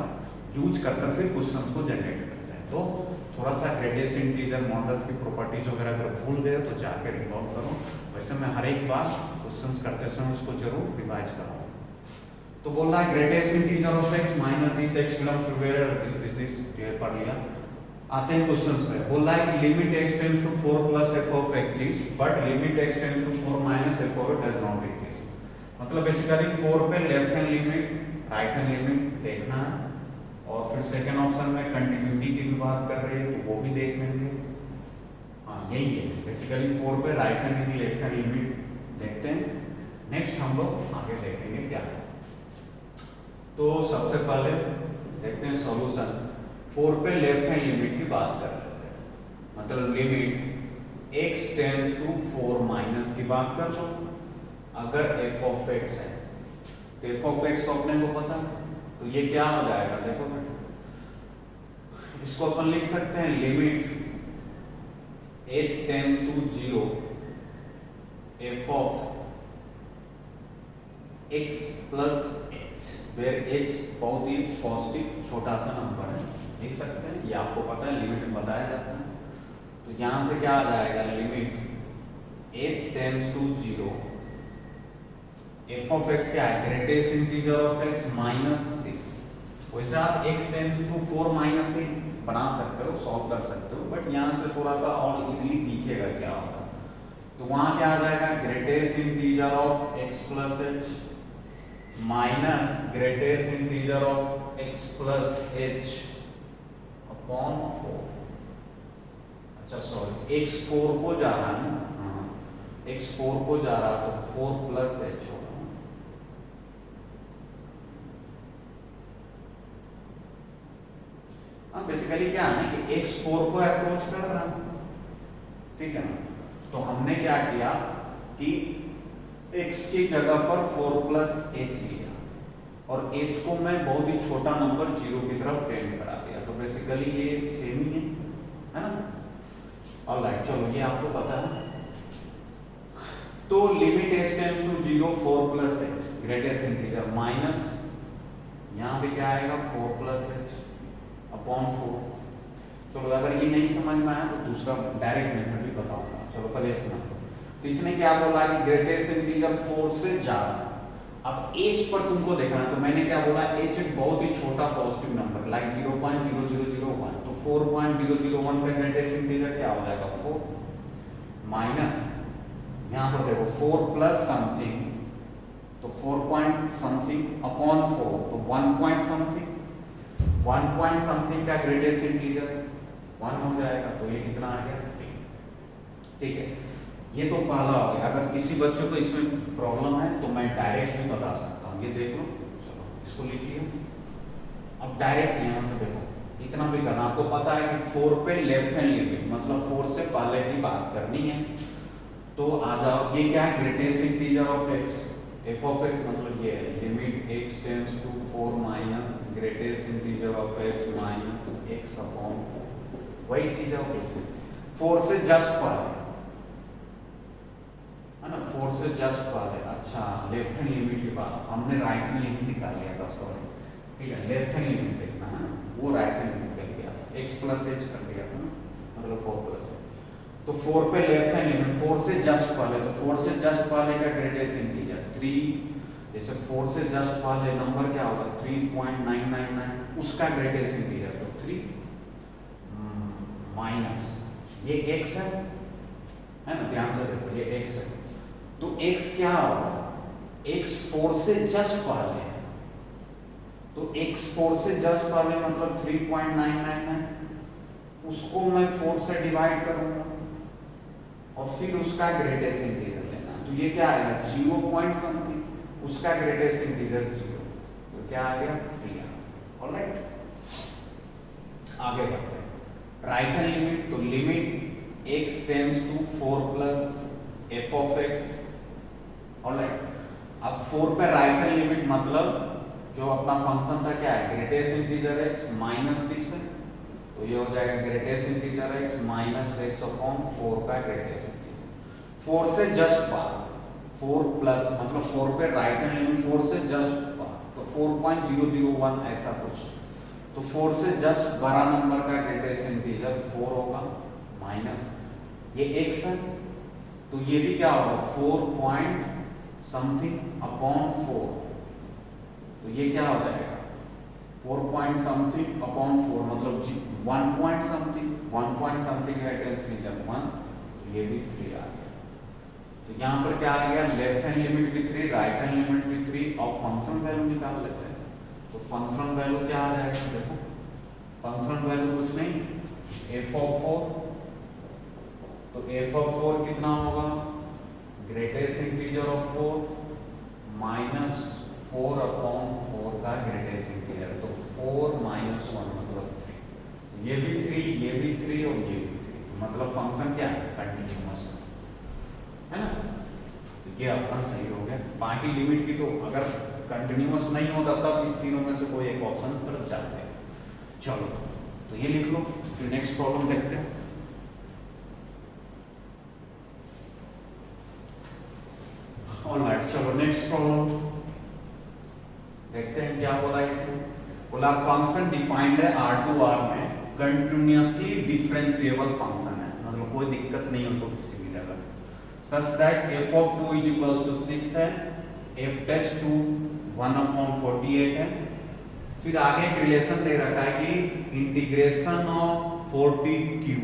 यूज कर फिर क्वेश्चंस को जनरेट करते हैं। तो थोड़ा सा ग्रेटेस्ट इंटीजर, मॉडुलस की प्रॉपर्टीज वगैरह अगर भूल गए तो जाकर रिकॉल करो। वैसे मैं हर एक बार क्वेश्चंस करते समय उसको जरूर रिवाइज कराऊँ। तो बोल रहा है greatest integer of x minus this x belongs to where this clear पढ़ लिया। आते हैं क्वेश्चंस में। बोल रहा है कि limit x tends to 4 plus f of x is but limit x tends to 4 minus f of does not exist. मतलब बेसिकली 4 पे left hand limit, right hand limit देखना है, और फिर सेकंड ऑप्शन में कंटिन्यूटी की भी बात कर रहे हैं तो वो भी देख लेंगे। हाँ यही है बेसिकली 4 पे right hand limit, left hand limit देखते हैं। नेक्स्ट हम लोग आगे देखेंगे क्या है। तो सबसे पहले देखते हैं सॉल्यूशन। 4 पे लेफ्ट हैंड लिमिट की बात कर लेते हैं। मतलब limit x tends to 4 minus की बात कर लो। अगर f ऑफ x है तो f ऑफ x तो अपने को पता है, तो ये क्या हो जाएगा देखो बेटा, इसको अपन लिख सकते हैं limit h tends to 0 f of x plus h, where h बहुत ही पॉजिटिव छोटा सा नंबर है, लिख सकते हैं। ये आपको पता है, लिमिट में बताया जाता है। तो यहां से क्या आ जाएगा, limit h tends to 0 f of x क्या है, greatest integer of x minus this. वैसे आप x टेंड्स टू 4 माइनस ही बना सकते हो, सॉल्व कर सकते हो, बट यहां से थोड़ा सा और इजीली दिखेगा क्या होगा। तो वहां क्या आ जाएगा, greatest integer of x plus h minus greatest integer of x plus h upon 4। अच्छा सॉरी, x 4 को जा रहा है ना, हाँ x 4 को जा रहा तो 4 प्लस h होगा। हाँ बेसिकली क्या है ना कि x 4 को अप्रोच कर रहा है, ठीक है ना। तो हमने क्या किया कि x की जगह पर 4 प्लस h लिया और h को मैं बहुत ही छोटा नंबर 0 की तरफ टेंड करा दिया। तो बेसिकली ये सेम ही है ना। ऑलराइट, चलो ये आपको पता है। तो limit h tends to 0 4 plus h greatest integer minus यहां पे क्या आएगा 4 प्लस h अपॉन 4। चलो अगर ये नहीं समझ में आया तो दूसरा डायरेक्ट मेथड भी बताऊंगा। चलो पहले सुना। तो इसने क्या बोला कि ग्रेटेस्ट इंटीजर 4 से ज्यादा। अब h पर तुमको देखना है, तो मैंने क्या बोला, h एक बहुत ही छोटा पॉजिटिव नंबर लाइक 0.0001। तो 4.001 का ग्रेटेस्ट इंटीजर क्या हो जाएगा 4 माइनस यहां पर देखो 4 प्लस समथिंग, तो 4 पॉइंट समथिंग अपॉन 4 तो 1 पॉइंट समथिंग, 1 पॉइंट समथिंग का ग्रेटेस्ट इंटीजर 1 हो जाएगा। तो ये कितना आ गया 3। ठीक है, ये तो पहला हो गया। अगर किसी बच्चे को इसमें प्रॉब्लम है तो मैं डायरेक्ट भी बता सकता हूँ, ये देख लो। चलो इसको लिख लिया। अब डायरेक्ट यहाँ से देखो, इतना भी करना। आपको पता है कि 4 पे लेफ्ट हैंड लिमिट मतलब 4 से पहले की बात करनी है। तो आ जाओ, ये क्या है, greatest integer of x, f of x मतलब ये है limit x tends to 4 minus greatest integer of x minus x upon 4। वही चीज है, कुछ 4 से जस्ट पहले है ना, 4 से जस्ट पहले। अच्छा लेफ्ट हैंड लिमिट के बाद हमने राइट हैंड लिमिट निकाल लिया था, सॉरी। ठीक है, लेफ्ट हैंड लिमिट देखना है, वो राइट हैंड लिमिट कर लिया था, x प्लस h कर दिया था ना, मतलब 4 प्लस। तो 4 पे लेफ्ट हैंड लिमिट 4 से जस्ट पहले, तो 4 से जस्ट पहले का ग्रेटेस्ट इंटीजर 3। जैसे 4 से जस्ट पहले नंबर क्या होगा 3.999, उसका ग्रेटेस्ट इंटीजर तो 3 माइनस ये x है ना, ध्यान से देखो ये x है। तो x क्या होगा, x 4 से जस्ट पहले, तो x 4 से जस्ट पहले मतलब 3.999, उसको मैं 4 से डिवाइड करूंगा और फिर उसका ग्रेटेस्ट इंटीजर लेना। तो ये क्या आएगा 0 पॉइंट समथिंग, उसका ग्रेटेस्ट इंटीजर 0, तो क्या आ गया 3। ऑलराइट, आगे बढ़ते हैं। राइट हैंड लिमिट, तो limit x tends to 4 plus f of x। Alright, अब 4 पे राइट हैंड लिमिट मतलब जो अपना फंक्शन था क्या है, greatest integer x minus this है, तो ये हो जाएगा greatest integer x minus x upon 4 का ग्रेटेस्ट इंटीजर। 4 से जस्ट बाद, 4 प्लस मतलब 4 पे राइट हैंड लिमिट 4 से जस्ट तो 4.001 ऐसा कुछ, तो 4 से जस्ट बड़ा नंबर का ग्रेटेस्ट इंटीजर 4 होगा माइनस ये x है, तो ये भी क्या होगा 4 पॉइंट समथिंग अपॉन 4, तो ये क्या हो जाएगा 4 पॉइंट समथिंग अपॉन 4 मतलब 1 पॉइंट समथिंग ग्रेटेस्ट इंटीजर 1, तो ये भी 3 आ गया। तो यहाँ पर क्या आ गया लेफ्ट हैंड लिमिट भी 3 राइट हैंड लिमिट भी 3 और फंक्शन वैल्यू निकाल लेते हैं। तो फंक्शन वैल्यू क्या आ जाएगा, देखो फंक्शन वैल्यू कुछ नहीं f ऑफ 4, तो f ऑफ 4 कितना होगा greatest integer of 4 minus 4 upon 4 का ग्रेटेस्ट इंटीजर, तो 4 माइनस 1 मतलब 3, ये भी 3 ये भी 3 और ये भी 3, मतलब फंक्शन क्या है कंटिन्यूअस है ना। तो ये अपना सही हो गया। बाकी लिमिट की तो अगर कंटिन्यूअस नहीं होता तब इस तीनों में से कोई एक ऑप्शन पर जाते हैं। चलो तो ये लिख लो, फिर नेक्स्ट प्रॉब्लम देखते हैं। ऑलराइट चलो नेक्स्ट प्रॉब्लम देखते हैं क्या बोला इसमें। बोला फंक्शन डिफाइंड है R2R में कंटिन्यूअसली डिफरेंशिएबल फंक्शन है, मतलब कोई दिक्कत नहीं है उसको किसी भी जगह, such that f of 2 is equals to 6 है, f dash 2 1/48 है। फिर आगे एक रिलेशन दे रखा है कि integration of 40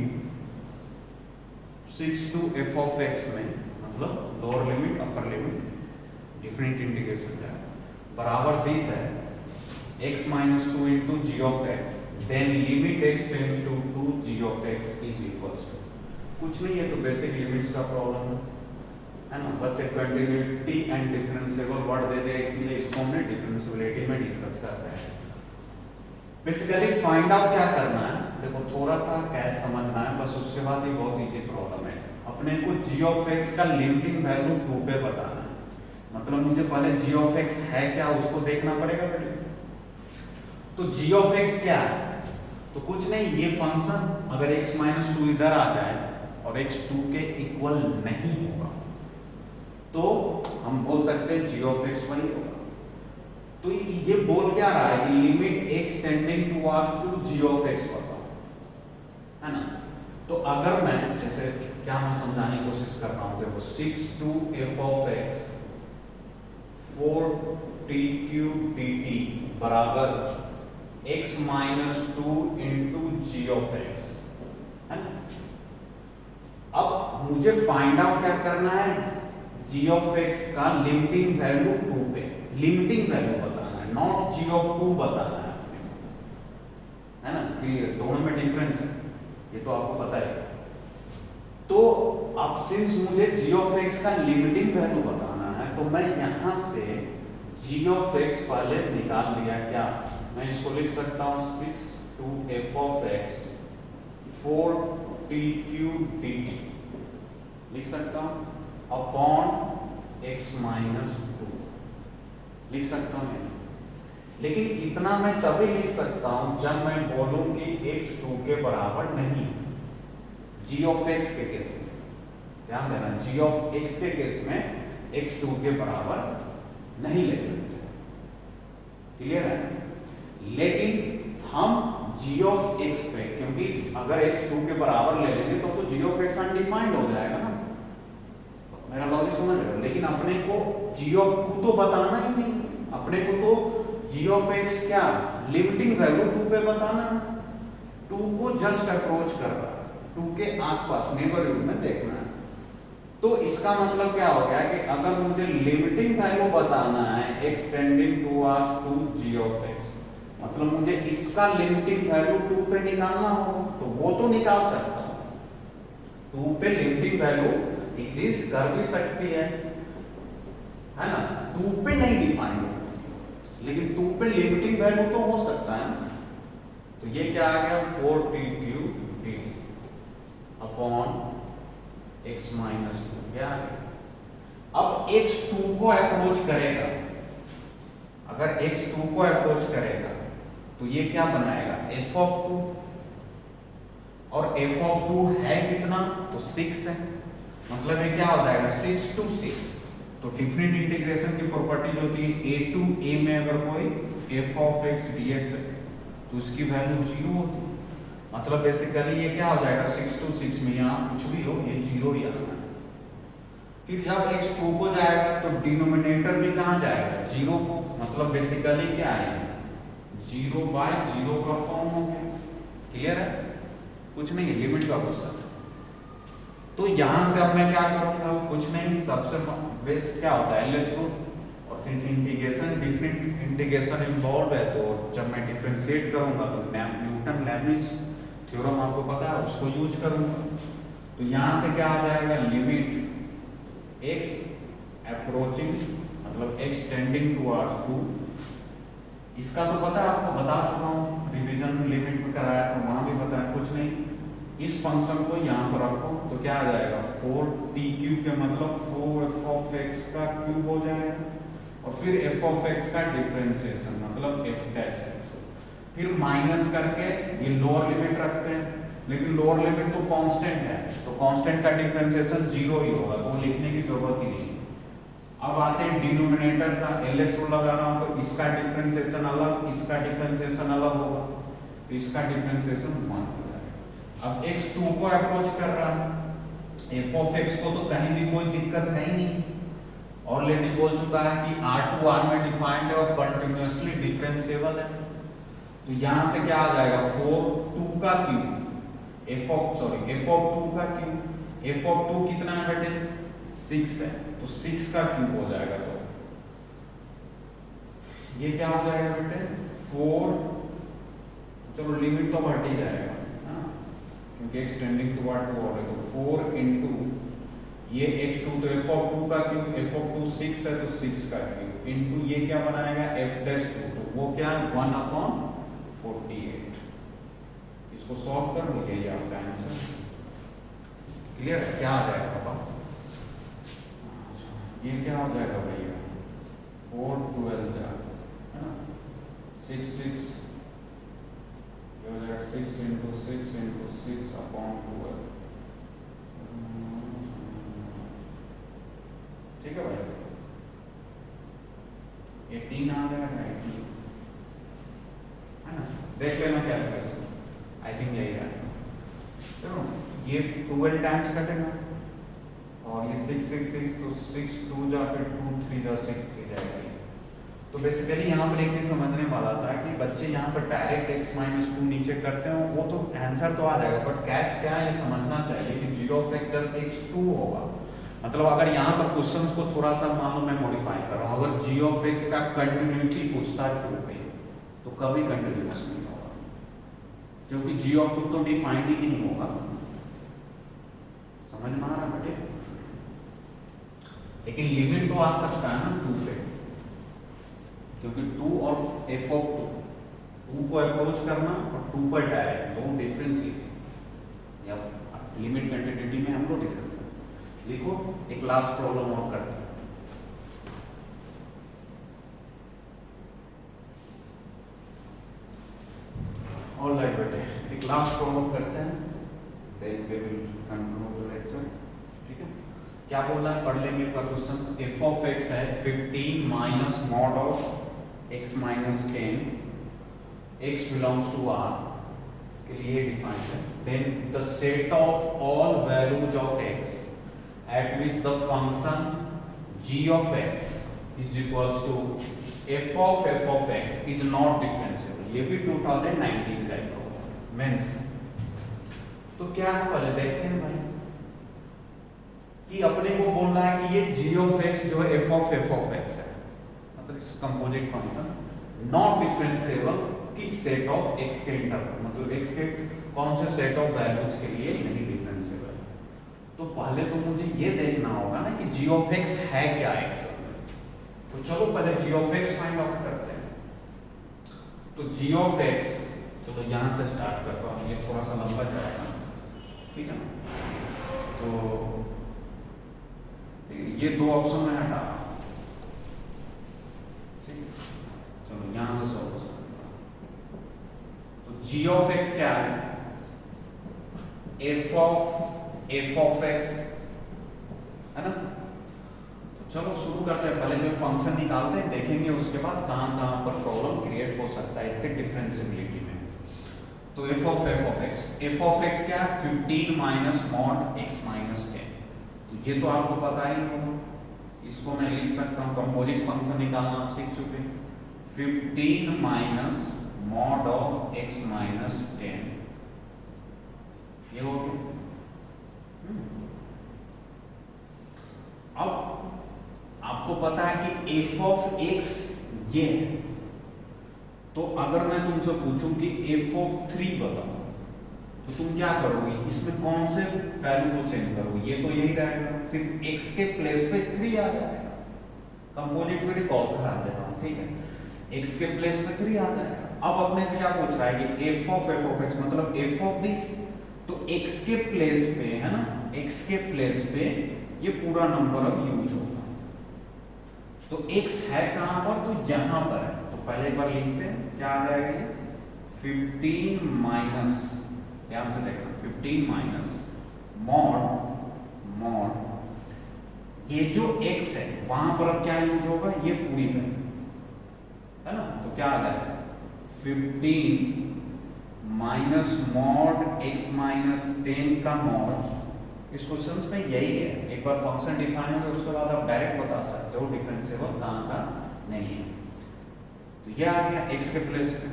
6 to f of x में मतलब lower limit upper limit different integration है बराबर दिस है x minus 2 into g of x, then limit x tends to 2 g of x is equals to, कुछ नहीं है तो बेसिक लिमिट्स का प्रॉब्लम है ना, बस एक कंटिन्यूटी एंड डिफरेंशिएबल वर्ड दे दे इसीलिए इसको हमने डिफरेंशिएबिलिटी में डिस्कस करते हैं। बेसिकली फाइंड आउट क्या करना है, देखो थोड़ा सा कैच समझना है बस, उसके बाद ये बहुत इजी प्रॉब्लम है। अपने को g of x का लिमिटिंग वैल्यू 2 पे बताना है, मतलब मुझे पहले g of x है क्या उसको देखना पड़ेगा बेटे। तो g of x क्या है, तो कुछ नहीं ये फंक्शन अगर x minus 2 इधर आ जाए और x 2 के इक्वल नहीं होगा तो हम बोल सकते हैं g of x वही होगा। तो ये बोल क्या रहा है कि limit x tending towards to g of x बताओ, है ना। तो अगर मैं जैसे क्या मैं समझाने की कोशिश कर रहा हूं, देखो 6 to f of x 4t³ dt बराबर x minus 2 into g of x, है ना। अब मुझे फाइंड आउट क्या करना है, g of x का लिमिटिंग वैल्यू 2 पे, लिमिटिंग वैल्यू बताना है, नॉट g of 2 बताना है ना। क्लियर, दोनों में डिफरेंस है ये तो आपको पता है। तो अब सिंस मुझे g of x का लिमिटिंग वैल्यू बताना है तो मैं यहां से g of x पहले निकाल दिया, क्या मैं इसको लिख सकता हूं 6 to f of x 4t³ dt लिख सकता हूं अपॉन x minus 2 लिख सकता हूं। लेकिन इतना मैं तभी लिख सकता हूं जब मैं बोलूं कि x 2 के बराबर नहीं, g of x के केस में ध्यान देना, g of x के केस में x 2 के बराबर नहीं ले सकते, क्लियर है। लेकिन हम g of x पे, क्योंकि अगर x 2 के बराबर ले लेंगे तो g of x अनडिफाइंड हो जाएगा ना, मेरा लॉजिक समझ रहे हो। लेकिन अपने को g of 2 तो बताना ही नहीं, अपने को तो g of x क्या लिमिटिंग वैल्यू 2 पे बताना है, 2 को जस्ट अप्रोच कर रहा है, 2 के आसपास नेबरहुड में देखना है। तो इसका मतलब क्या हो गया कि अगर मुझे लिमिटिंग वैल्यू बताना है x tending towards to g of x, मतलब मुझे इसका लिमिटिंग वैल्यू 2 पे निकालना हो तो वो तो निकाल सकता हूं, 2 पे लिमिटिंग वैल्यू एग्जिस्ट कर भी सकती है ना, 2 पे नहीं डिफाइंड होता, लेकिन 2 पे लिमिटिंग वैल्यू तो हो सकता है ना। तो ये क्या आ गया 4t³ dt upon x minus 2 क्या आ गया। अब x 2 को अप्रोच करेगा, अगर x 2 को अप्रोच करेगा तो ये क्या बनाएगा f of 2, और f of 2 है कितना तो 6 है, मतलब ये क्या हो जाएगा 6 to 6 तो डिफरेंट इंटीग्रेशन की प्रॉपर्टी जो होती है a टू a में अगर कोई f ऑफ x dx है तो उसकी वैल्यू 0 होती है। मतलब बेसिकली ये क्या हो जाएगा 6 to 6 में यहाँ कुछ भी हो ये 0 ही आना है। फिर जब x 2 को जाएगा तो डिनोमिनेटर भी कहाँ जाएगा 0 को, मतलब बेसिकली क्या है 0/0 का फॉर्म हो गया। क्लियर है? कुछ नहीं है, लिमिट का क्वेश्चन है। तो यहां से अब मैं क्या करूंगा, कुछ नहीं, सबसे बेस्ट क्या होता है LHO, और since integration different integration involve है तो जब मैं डिफरेंशिएट करूंगा तो न्यूटन लैबनिज थ्योरम आपको पता है उसको यूज करूंगा। तो यहां से क्या आ जाएगा लिमिट x अप्रोचिंग मतलब x टेंडिंग टुवर्ड्स 2, इसका तो पता है आपको, बता चुका हूँ रिवीजन लिमिट में कराया तो वहां भी पता है। कुछ नहीं, इस फंक्शन को यहाँ पर रखो तो क्या आ जाएगा 4t क्यूब के मतलब 4f ऑफ x का क्यूब हो जाएगा, और फिर f ऑफ x का डिफरेंशिएशन मतलब f डैश x, फिर माइनस करके ये लोअर लिमिट रखते हैं, लेकिन लोअर लिमिट तो कांस्टेंट है तो कांस्टेंट का डिफरेंशिएशन 0 ही होगा तो लिखने की जरूरत ही नहीं। अब आते हैं डिनोमिनेटर का, LHO लगाना हो तो इसका डिफरेंशिएशन अलग, इसका डिफरेंशिएशन अलग होगा, तो इसका डिफरेंशिएशन 1 हो जाएगा। अब x 2 को अप्रोच कर रहा है, f ऑफ x को तो कहीं भी कोई दिक्कत है ही नहीं, ऑलरेडी बोल चुका है कि r टू r में डिफाइंड है और कंटिन्यूअसली डिफरेंशिएबल है। तो यहां से क्या आ जाएगा 4 2 का क्यूब f ऑफ 2 का क्यूब, f ऑफ 2 कितना है बेटे 6 है तो 6 का क्यूब हो जाएगा। तो ये क्या हो जाएगा बेटे 4, चलो लिमिट तो बढ़ ही जाएगा क्योंकि x टेंडिंग टुवर्ड 2 है तो 4 इनटू ये x2 तो f ऑफ 2 का क्यूब, f ऑफ 2 6 है तो 6 का क्यूब इनटू ये क्या बनाएगा f डैश 2 तो वो क्या है 1/48। इसको सॉल्व कर लो, यही आपका आंसर। क्लियर है? क्या आ जाएगा बताओ? ये क्या हो जाएगा भैया 4 12 जा है ना 6 6 ये हो जाएगा 6 इंटू 6/12। ठीक है भाई, 18 आ जाएगा 18 है ना। देख लेना क्या कैसे, आई थिंक यही है। देखो ये 12 टाइम्स कटेगा और ये 6 6 6 तो 6 2 जा फिर 2 3 जा 6 3 जाएगा। तो बेसिकली यहाँ पर एक चीज समझने वाला था कि बच्चे यहाँ पर डायरेक्ट x-2 नीचे करते हैं, वो तो आंसर तो आ जाएगा, बट कैच क्या है ये समझना चाहिए कि g ऑफ x जब x2 होगा, मतलब अगर यहाँ पर क्वेश्चंस को थोड़ा सा मान लो मैं मॉडिफाई कर रहा हूँ, अगर g ऑफ x का कंटिन्यूटी पूछता है 2 पे तो कभी कंटिन्यूअस नहीं होगा, क्योंकि g ऑफ 2 तो डिफाइंड ही नहीं होगा। समझ में आ रहा बेटे? लेकिन लिमिट तो आ सकता है ना 2 पे, क्योंकि 2 और f ऑफ 2 को अप्रोच करना और 2 पर डायरेक्ट दो डिफरेंट चीज है। या लिमिट कंटिन्यूटी में हम लोग डिस्कस करें। लिखो एक लास्ट प्रॉब्लम और करते हैं। ऑलराइट बेटे, एक लास्ट प्रॉब्लम करते हैं, then we will conclude the lecture. ठीक है, क्या बोल रहा है पढ़ लेंगे क्वेश्चंस। f ऑफ x है 15 minus mod of x minus 10, x belongs to r के लिए डिफाइन है। Then the set of all values of x at which the function g of x is equals to f of x is not differentiable। ये भी 2019 का mains. तो क्या है पहले देखते हैं भाई कि अपने को बोलना है कि ये g of x जो है f of x है, मतलब it's composite function not differentiable किस सेट ऑफ x के इंटरवल, मतलब x के कौन से सेट ऑफ वैल्यूज के लिए नहीं डिफरेंशिएबल। तो पहले तो मुझे ये देखना होगा ना कि g of x है क्या एक्चुअल में। तो चलो पहले g of x find out करते हैं। तो g of x तो यहां से स्टार्ट करता हूं, ये थोड़ा सा लंबा जाएगा, ठीक है ना। तो ये दो ऑप्शन में हटा, ठीक है, चलो यहां से सॉल्व। तो g of x क्या है f of x है ना। तो चलो शुरू करते हैं, पहले जो फंक्शन निकालते हैं देखेंगे, उसके बाद कहाँ कहाँ पर प्रॉब्लम क्रिएट हो सकता है इसके डिफरेंशिएबिलिटी में। तो एफ ऑफ एक्स क्या है, 15 माइनस मॉड एक्स माइनस 10। तो ये तो आपको पता ही होगा, इसको मैं लिख सकता हूँ, कंपोजिट फंक्शन निकालना आप सीख चुके हैं। 15 minus mod of x minus 10, ये हो गया। अब आपको पता है कि एफ ऑफ एक्स ये है, तो अगर मैं तुमसे पूछूं कि एफ ऑफ 3 बताओ, तो तुम क्या करोगे, इसमें कौन से वैल्यू को चेंज करोगे, ये तो यही रहेगा, सिर्फ x के प्लेस पे 3 आ जाएगा। कंपोजिट में रिकॉल करा देता हूँ, ठीक है, x के प्लेस पे 3 आ जाएगा। अब अपने से क्या पूछ रहा है कि एफ ऑफ x मतलब एफ ऑफ दिस, तो x के प्लेस पे है ना, x के प्लेस पे ये पूरा नंबर अब यूज होगा। तो x है कहां पर, तो यहां पर है। तो पहले एक बार लिखते हैं, क्या आ जाएगा ये 15 माइनस, ध्यान से देखना, 15 माइनस मॉड ये जो x है वहां पर अब क्या यूज होगा, ये पूरी है ना, तो क्या आ जाएगा 15 माइनस मॉड x माइनस 10 का मॉड। इस क्वेश्चन में यही है, एक बार फंक्शन डिफाइन हो गया उसके बाद आप डायरेक्ट बता सकते हो डिफरेंशिएबल कहाँ का नहीं है। तो ये आ गया x के प्लेस पे,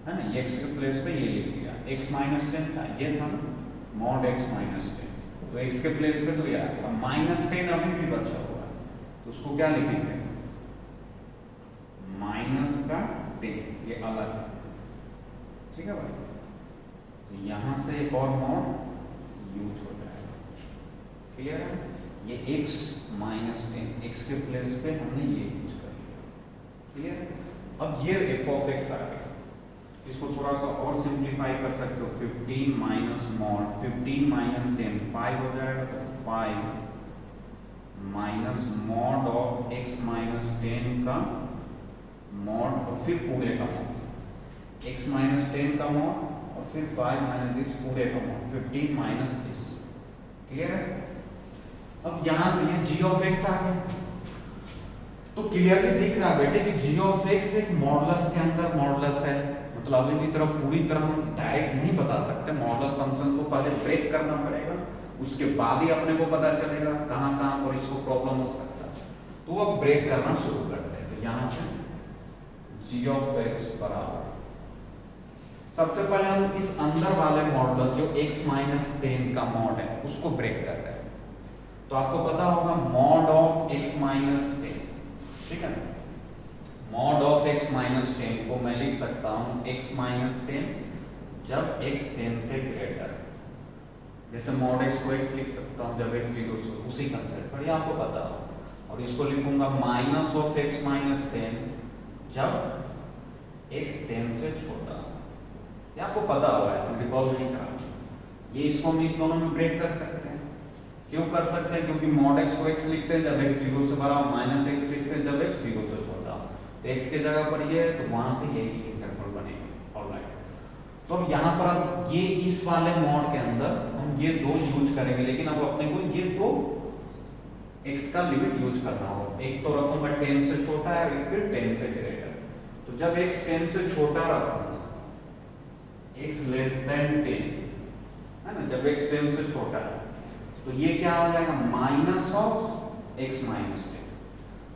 है ना, ये x के प्लेस पे ये लिख दिया, x माइनस 10 था, ये था ना मॉड x माइनस 10, तो x के प्लेस पे तो ये आ गया। माइनस 10 अभी भी बचा हुआ है, तो उसको क्या लिखेंगे, माइनस का 10, ये अलग है, ठीक है भाई। तो यहां से एक और मॉड यूज हो जाएगा, क्लियर है। ये x माइनस 10, x के प्लेस पे हमने ये यूज कर लिया, क्लियर है। अब ये एफ ऑफ एक्स आ गया, इसको थोड़ा सा और सिंप्लीफाई कर सकते हो, 15 माइनस मॉड 15 माइनस 10 5 हो जाएगा, तो 5 minus mod of x minus 10 का मॉड और फिर पूरे का मॉड, x माइनस 10 का मॉड और फिर 5 माइनस दिस पूरे का मॉड, 15 माइनस दिस, क्लियर है। अब यहां से ये g ऑफ x आ गया, तो क्लियरली दिख रहा है बेटे कि g ऑफ x एक मॉडुलस के अंदर मॉडुलस है, मतलब अभी भी तरह पूरी तरह हम डायरेक्ट नहीं बता सकते, मॉडुलस फंक्शन को पहले ब्रेक करना पड़ेगा, उसके बाद ही अपने को पता चलेगा कहां कहां पर इसको प्रॉब्लम हो सकता है। तो अब ब्रेक करना शुरू करते हैं। तो यहां से g ऑफ x बराबर, सबसे पहले हम इस अंदर वाले मॉडुलस जो x माइनस 10 का मॉड है उसको ब्रेक कर रहे हैं। तो आपको पता होगा मॉड ऑफ x माइनस 10, ठीक है, मॉड ऑफ x माइनस 10 को मैं लिख सकता हूं x माइनस 10 जब x 10 से ग्रेटर, जैसे मॉड x को x लिख सकता हूं जब x 0 से, उसी कंसेप्ट पर, ये आपको पता हो। और इसको लिखूंगा माइनस ऑफ x माइनस 10 जब x 10 से छोटा, ये आपको पता होगा, तुम रिकॉल नहीं करा। ये इसको हम इस दोनों में ब्रेक कर सकते हैं, क्यों कर सकते हैं, क्योंकि मॉड x को x लिखते हैं जब x 0 से बड़ा, माइनस x लिखते हैं जब x 0 से छोटा, तो x के जगह पर ये है तो वहां से यही इंटरवल बनेगा, ऑलराइट। तो अब यहाँ पर अब ये इस वाले मॉड के अंदर हम ये दो यूज करेंगे, लेकिन अब अपने को ये दो x का लिमिट यूज करना होगा। एक तो रखूंगा 10 से छोटा है, एक फिर 10 से ग्रेटर। तो जब x 10 से छोटा रखूंगा, x लेस देन 10 है ना, जब x 10 से छोटा है तो ये क्या हो जाएगा, माइनस ऑफ x माइनस 10,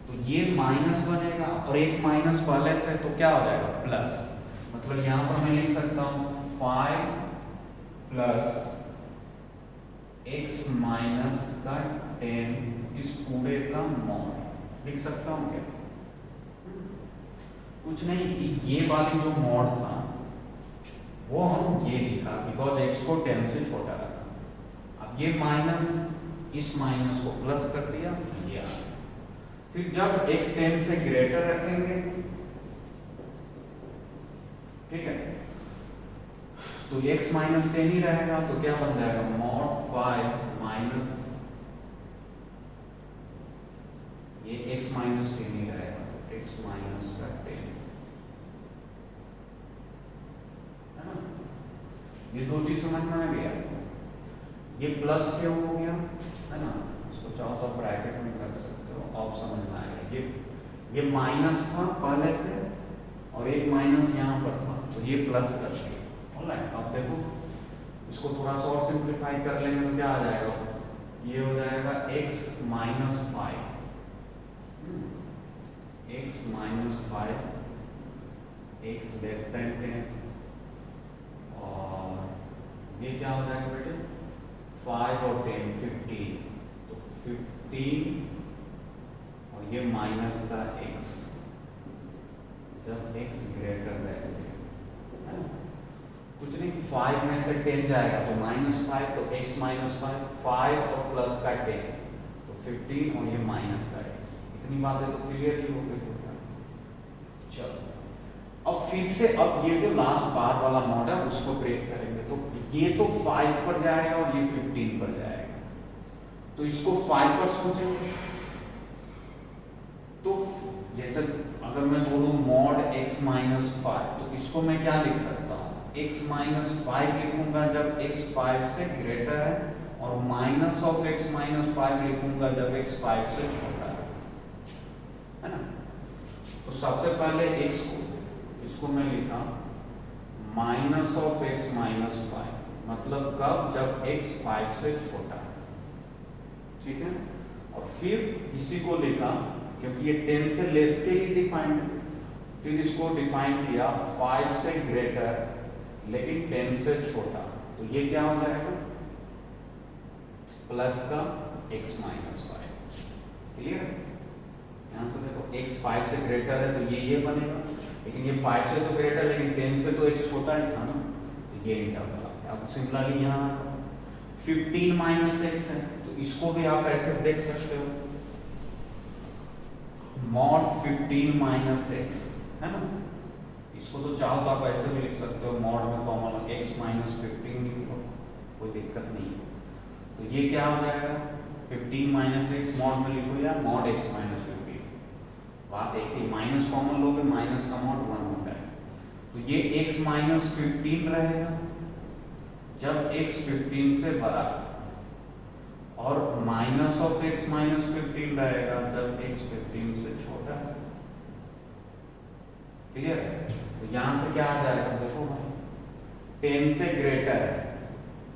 तो ये माइनस बनेगा और एक माइनस पहले से, तो क्या हो जाएगा प्लस, मतलब यहां पर मैं लिख सकता हूं 5 प्लस x माइनस का 10 इस पूरे का मॉड लिख सकता हूं क्या, कुछ नहीं, ये वाली जो मॉड था वो हम ये लिखा बिकॉज x को 10 से छोटा रखा। अब ये माइनस इस माइनस को प्लस कर दिया, ये फिर जब x 10 से ग्रेटर रखेंगे, ठीक है, तो x माइनस 10 ही रहेगा, तो क्या बन जाएगा मॉड 5 माइनस, ये x माइनस 10 ही रहेगा, तो x माइनस का 10 है ना। ये दो चीज समझ में आ गया, ये प्लस क्यों हो गया है ना, इसको तो चाहो तो आप ब्रैकेट में कर सकते हो, आप समझ में आएगा। ये माइनस था पहले से और एक माइनस यहाँ पर था, तो ये प्लस कर दिया। ऑलराइट, अब देखो इसको थोड़ा सा और सिंप्लीफाई कर लेंगे तो क्या आ जाएगा, ये हो जाएगा x minus 5, x minus 5, x less than 10, और ये क्या हो जाएगा बेटे, 5 और 10 15, तो 15 और ये माइनस का x, जब x ग्रेटर देन, है ना, कुछ नहीं, 5 में से 10 जाएगा तो -5, तो x माइनस 5 और प्लस का 10, तो 15 और ये माइनस का x। इतनी बातें तो क्लियर ही हो गई होगा। चलो अब फिर से, अब ये जो लास्ट बार वाला मॉड है उसको ब्रेक करेंगे, तो ये तो 5 पर जाएगा और ये 15 पर जाएगा, तो इसको 5 पर सोचेंगे। तो जैसे अगर मैं बोलूं मॉड x माइनस 5, तो इसको मैं क्या लिख सकता हूँ, x माइनस 5 लिखूंगा जब x 5 से ग्रेटर है, और माइनस ऑफ x माइनस 5 लिखूंगा जब x 5 से छोटा है ना। तो सबसे पहले x को, इसको मैं लिखा माइनस ऑफ x माइनस 5, मतलब कब, जब x 5 से छोटा है, ठीक है। और फिर इसी को लिखा, क्योंकि ये 10 से लेस के लिए डिफाइंड है, फिर इसको डिफाइन किया 5 से ग्रेटर लेकिन 10 से छोटा, तो ये क्या हो जाएगा, प्लस का x माइनस 5। क्लियर, यहां से देखो x 5 से ग्रेटर है तो ये बनेगा, लेकिन ये 5 से तो ग्रेटर, लेकिन 10 से तो x छोटा ही था ना, तो ये इंटरवल आ गया। अब सिमिलरली यहाँ 15 माइनस x है, तो इसको भी आप ऐसे देख सकते हो, मॉड 15 माइनस x, है ना। इसको तो चाहो तो आप ऐसे भी लिख सकते हो, मॉड में कॉमन x माइनस 15 लिख लो, कोई दिक्कत नहीं है। तो ये क्या हो जाएगा, 15 माइनस x मॉड में लिखो या मॉड x माइनस 15, बात एक ही, माइनस कॉमन लो तो माइनस का मॉड 1 होता है, तो ये x माइनस 15 रहेगा जब x 15 से बड़ा, और माइनस ऑफ x माइनस 15 रहेगा जब x 15 से छोटा है। क्लियर है, तो यहां से क्या आ जाएगा, देखो भाई 10 से ग्रेटर है,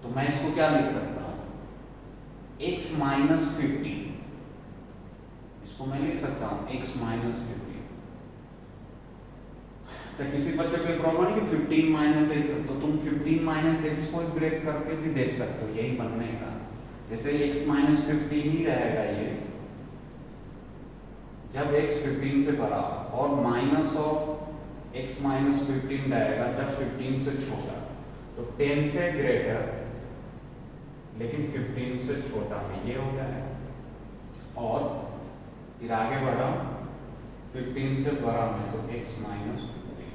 तो मैं इसको क्या लिख सकता हूं, x माइनस 15, इसको मैं लिख सकता हूं x माइनस 15। अच्छा, किसी बच्चों को प्रॉब्लम है कि 15 माइनस x, तो तुम 15 माइनस x को ब्रेक करके भी देख सकते हो, यही बनने का, जैसे x माइनस 15 ही रहेगा ये जब x 15 से बड़ा, और माइनस ऑफ x माइनस 15 रहेगा जब 15 से छोटा, तो 10 से ग्रेटर लेकिन 15 से छोटा में ये हो जाएगा। और फिर आगे बढ़ा 15 से बड़ा में, तो x माइनस 15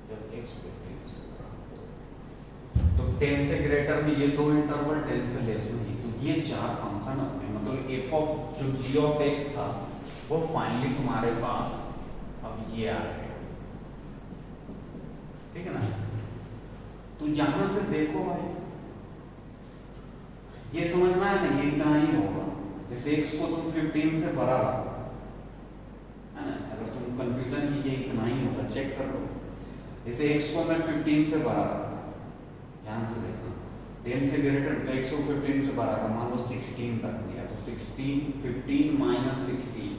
जब x 15 से बड़ा, तो 10 से ग्रेटर में ये दो इंटरवल, 10 से लेस में ये, तो ये चार फंक्शन अपने, मतलब f ऑफ जो g ऑफ x था वो फाइनली तुम्हारे पास अब ये आ गया, ठीक है ना। तो यहां से देखो भाई, ये समझ में आया ना, ये इतना ही होगा। जैसे x को तुम 15 से बड़ा रखो, है ना, अगर तुम कंफ्यूजन की ये इतना ही होगा, चेक कर लो। जैसे x को मैं 15 से बड़ा रखा, ध्यान से देखना, 10 से ग्रेटर, तो x को 15 से बड़ा का मान लो 16 रख दिया, तो 16 15 माइनस 16,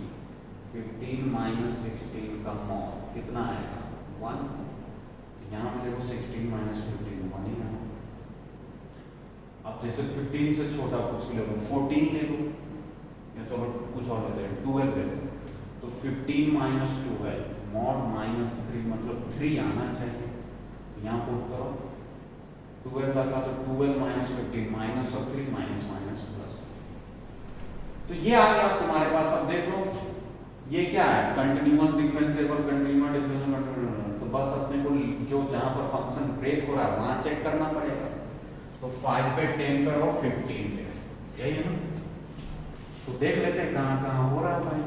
15 माइनस 16 का मॉड कितना आएगा, 1। यहाँ पे देखो 16 माइनस 15 1 ही है। अब जैसे 15 से छोटा कुछ ले लो, 14 ले लो, या चलो कुछ और लेते हैं, 12 ले लो, तो 15 माइनस 12 मॉड माइनस 3, मतलब 3 आना चाहिए, तो यहाँ पुट करो 12 लगा, तो 12 minus 15 minus of 3 minus minus plus, तो ये आ गया तुम्हारे पास। अब देख लो ये क्या है, कंटिन्यूअस डिफरेंशिएबल, कंटिन्यूअस डिफरेंशिएबल, तो बस अपने को जो जहां पर फंक्शन ब्रेक हो रहा है वहां चेक करना पड़ेगा, तो 5 पे 10 पे और 15 पे, यही है ना। तो देख लेते हैं कहां कहां हो रहा है भाई,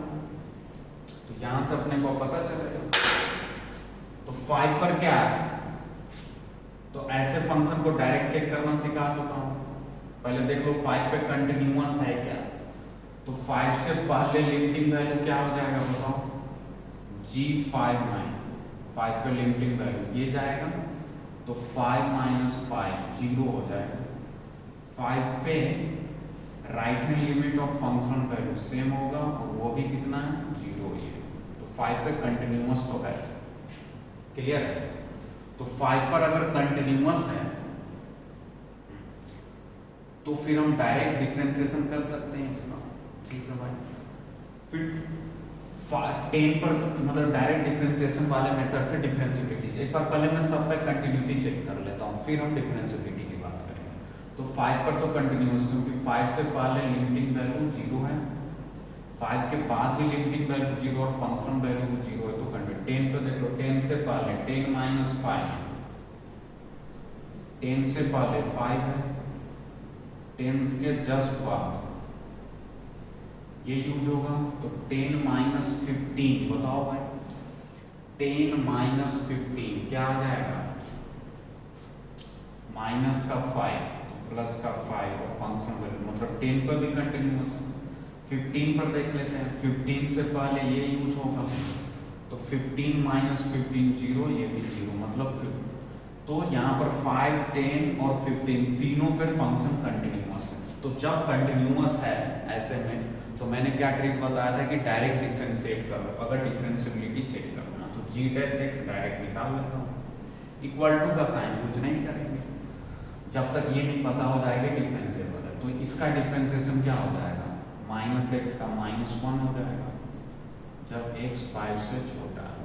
तो यहां से अपने को पता चलेगा। तो 5 पर क्या है, तो ऐसे फंक्शन को डायरेक्ट चेक करना सिखा चुका हूं, पहले देख लो 5 पे कंटिन्यूअस है क्या, तो 5 से पहले लिमिटिंग वैल्यू क्या हो जाएगा बताओ, G59, 5 पे लिमिटिंग वैल्यू ये जाएगा, तो 5 - 5 0 हो जाएगा। 5 पे right hand limit of function value same होगा और वो भी कितना है 0 ही है। तो 5 पे कंटिन्यूअस तो है, क्लियर है। तो 5 पर अगर कंटिन्यूअस है तो फिर हम डायरेक्ट डिफरेंशिएशन कर सकते हैं इसका, ठीक है भाई। फिर 10 पर मतलब डायरेक्ट डिफरेंशिएशन वाले मेथड से डिफरेंशिएबिलिटी, एक बार पहले मैं सब पे कंटिन्यूटी चेक कर लेता हूँ, फिर हम डिफरेंशिएबिलिटी की बात करेंगे। तो 5 पर तो कंटिन्यूअस, क्योंकि 5 से पहले लिमिटिंग वैल्यू 0 है, 5 के बाद भी लिमिटिंग वैल्यू 0 और फंक्शन वैल्यू 0 है, तो कंटिन्यू। 10 पे देख लो, 10 से पहले 10 - 5, 10 से पहले 5 है, 10 के जस्ट बाद ये यूज होगा, तो 10 - 15 बताओ भाई, 10 - 15 क्या आ जाएगा, माइनस का 5 तो प्लस का 5 और फंक्शन वैल्यू, मतलब 10 पर भी कंटिन्यूअस। 15 पर देख लेते हैं, 15 से पहले ये यूज होगा, तो 15 - 15 0, ये भी 0, मतलब तो यहाँ पर 5, 10 और 15 तीनों पे फंक्शन कंटिन्यूअस है। तो जब कंटिन्यूअस है ऐसे में, तो मैंने क्या ट्रिक बताया था कि डायरेक्ट डिफरेंशिएट कर लो, अगर डिफरेंशिएबिलिटी चेक करना तो G' डायरेक्ट निकाल लेता हूँ, इक्वल टू का साइन यूज नहीं करेंगे जब तक ये नहीं पता हो जाएगा डिफरेंशिएबल है। तो इसका डिफरेंशिएशन क्या हो जाएगा, -x का -1 हो जाएगा जब x 5 से छोटा है।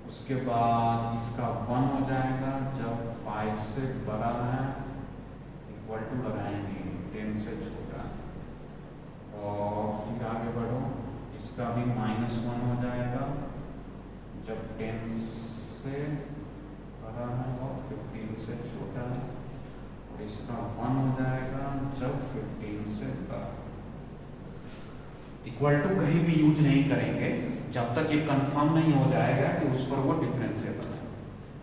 उसके बाद इसका 1 हो जाएगा जब 5 से बड़ा है, इक्वल टू लगाएंगे 10 से छोटा, और फिर आगे बढ़ो, इसका भी -1 हो जाएगा जब 10 से बड़ा है और 15 से छोटा है, और इसका 1 हो जाएगा जब 15 से बड़ा। इक्वल टू कहीं भी यूज नहीं करेंगे जब तक ये कंफर्म नहीं हो जाएगा कि उस पर वो डिफरेंशिएबल है।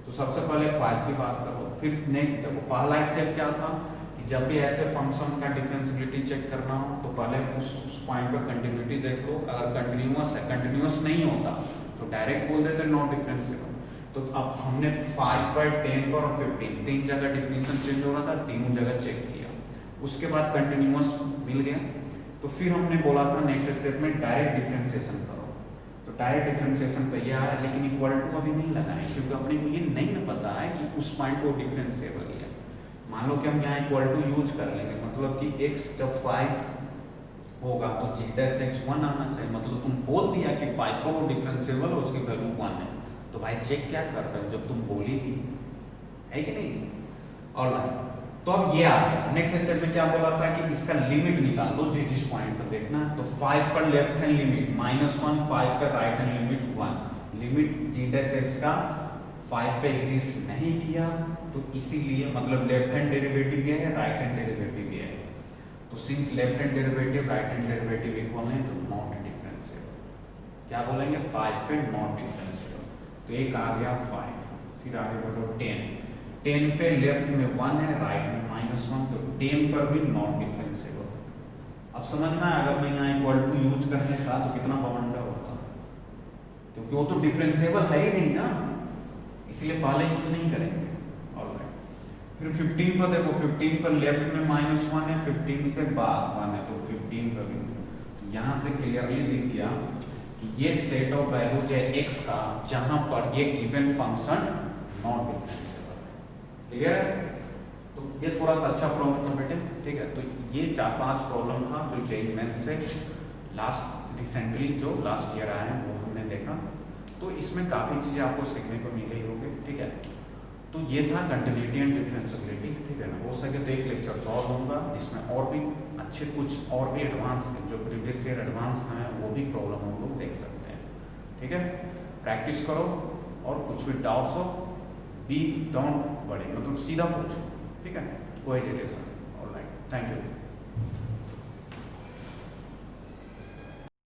तो सबसे पहले 5 की बात करो, फिर नेक्स्ट देखो, पहला स्टेप क्या था कि जब भी ऐसे फंक्शन का डिफरेंशिएबिलिटी चेक करना हो तो पहले उस पॉइंट पर कंटिन्यूटी देख लो, अगर कंटिन्यूअस है, कंटिन्यूअस नहीं होता तो डायरेक्ट बोल देते नॉट डिफरेंशिएबल। तो अब हमने 5 पर, 10 पर और 15 तीन जगह डिफिनीशन चेंज हो रहा था, तीनों जगह चेक किया, उसके बाद कंटिन्यूअस मिल गया। तो फिर हमने बोला था नेक्स्ट स्टेप में डायरेक्ट डिफरेंशिएशन करो, तो डायरेक्ट डिफरेंशिएशन पे ये आया, लेकिन इक्वल टू अभी नहीं लगाएं क्योंकि अपने को ये नहीं ना पता है कि उस पॉइंट को डिफरेंशिएबल है। मान लो कि हम यहाँ इक्वल टू यूज कर लेंगे, मतलब कि x जब 5 होगा तो G' 1 आना चाहिए, मतलब तुम बोल दिया कि 5 पर वो डिफरेंशिएबल और उसकी वैल्यू 1 है, तो भाई चेक क्या कर रहे हो जब तुम बोली थी, है कि नहीं। ऑलराइट, तो अब ये आ गया। नेक्स्ट स्टेप में क्या बोला था कि इसका लिमिट निकाल लो जिस पॉइंट पर देखना है। तो 5 पर लेफ्ट हैंड लिमिट -1, 5 पर right hand limit 1, limit G' का 5 पे एग्जिस्ट नहीं किया, तो इसीलिए मतलब लेफ्ट हैंड डेरिवेटिव भी है, राइट हैंड डेरिवेटिव भी है, तो since left hand derivative right hand derivative equal है तो नॉट डिफरेंशिएबल। क्या बोलेंगे, 5 पे नॉट डिफरेंशिएबल। तो एक आ गया 5, फिर आगे बढ़ो 10 पे लेफ्ट में 1 है, राइट में -1, तो 10 पर भी नॉट डिफरेंशिएबल। अब समझना, अगर मैं यहाँ इक्वल टू यूज कर लेता तो कितना बवंडर होता, क्योंकि वो तो डिफरेंशिएबल है ही नहीं ना, इसलिए पहले यूज नहीं करेंगे। ऑलराइट, फिर 15 पर देखो, 15 पर लेफ्ट में -1 है, 15 से बाद 1 है, तो 15 पर भी, तो यहाँ से क्लियरली दिख गया कि ये सेट ऑफ वैल्यूज है x का जहां पर ये गिवन फंक्शन नॉट डिफरेंशिएबल है। क्लियर है। तो ये थोड़ा सा अच्छा प्रॉब्लम था बेटे, ठीक है। तो ये 4-5 प्रॉब्लम था जो जेईई मेंस से लास्ट रिसेंटली जो लास्ट ईयर आए हैं वो हमने देखा, तो इसमें काफ़ी चीज़ें आपको सीखने को मिली होगी, ठीक है। तो ये था कंटिन्यूटी एंड डिफरेंशिएबिलिटी, ठीक है ना। हो सके तो एक लेक्चर और होगा जिसमें और भी अच्छे कुछ और भी एडवांस जो प्रीवियस ईयर एडवांस हैं वो भी प्रॉब्लम हम लोग देख सकते हैं, ठीक है। प्रैक्टिस करो और कुछ भी डाउट्स हो बी डोंट वरी, मतलब सीधा पूछो, ठीक है, कोई हेजिटेशन। Alright, thank you.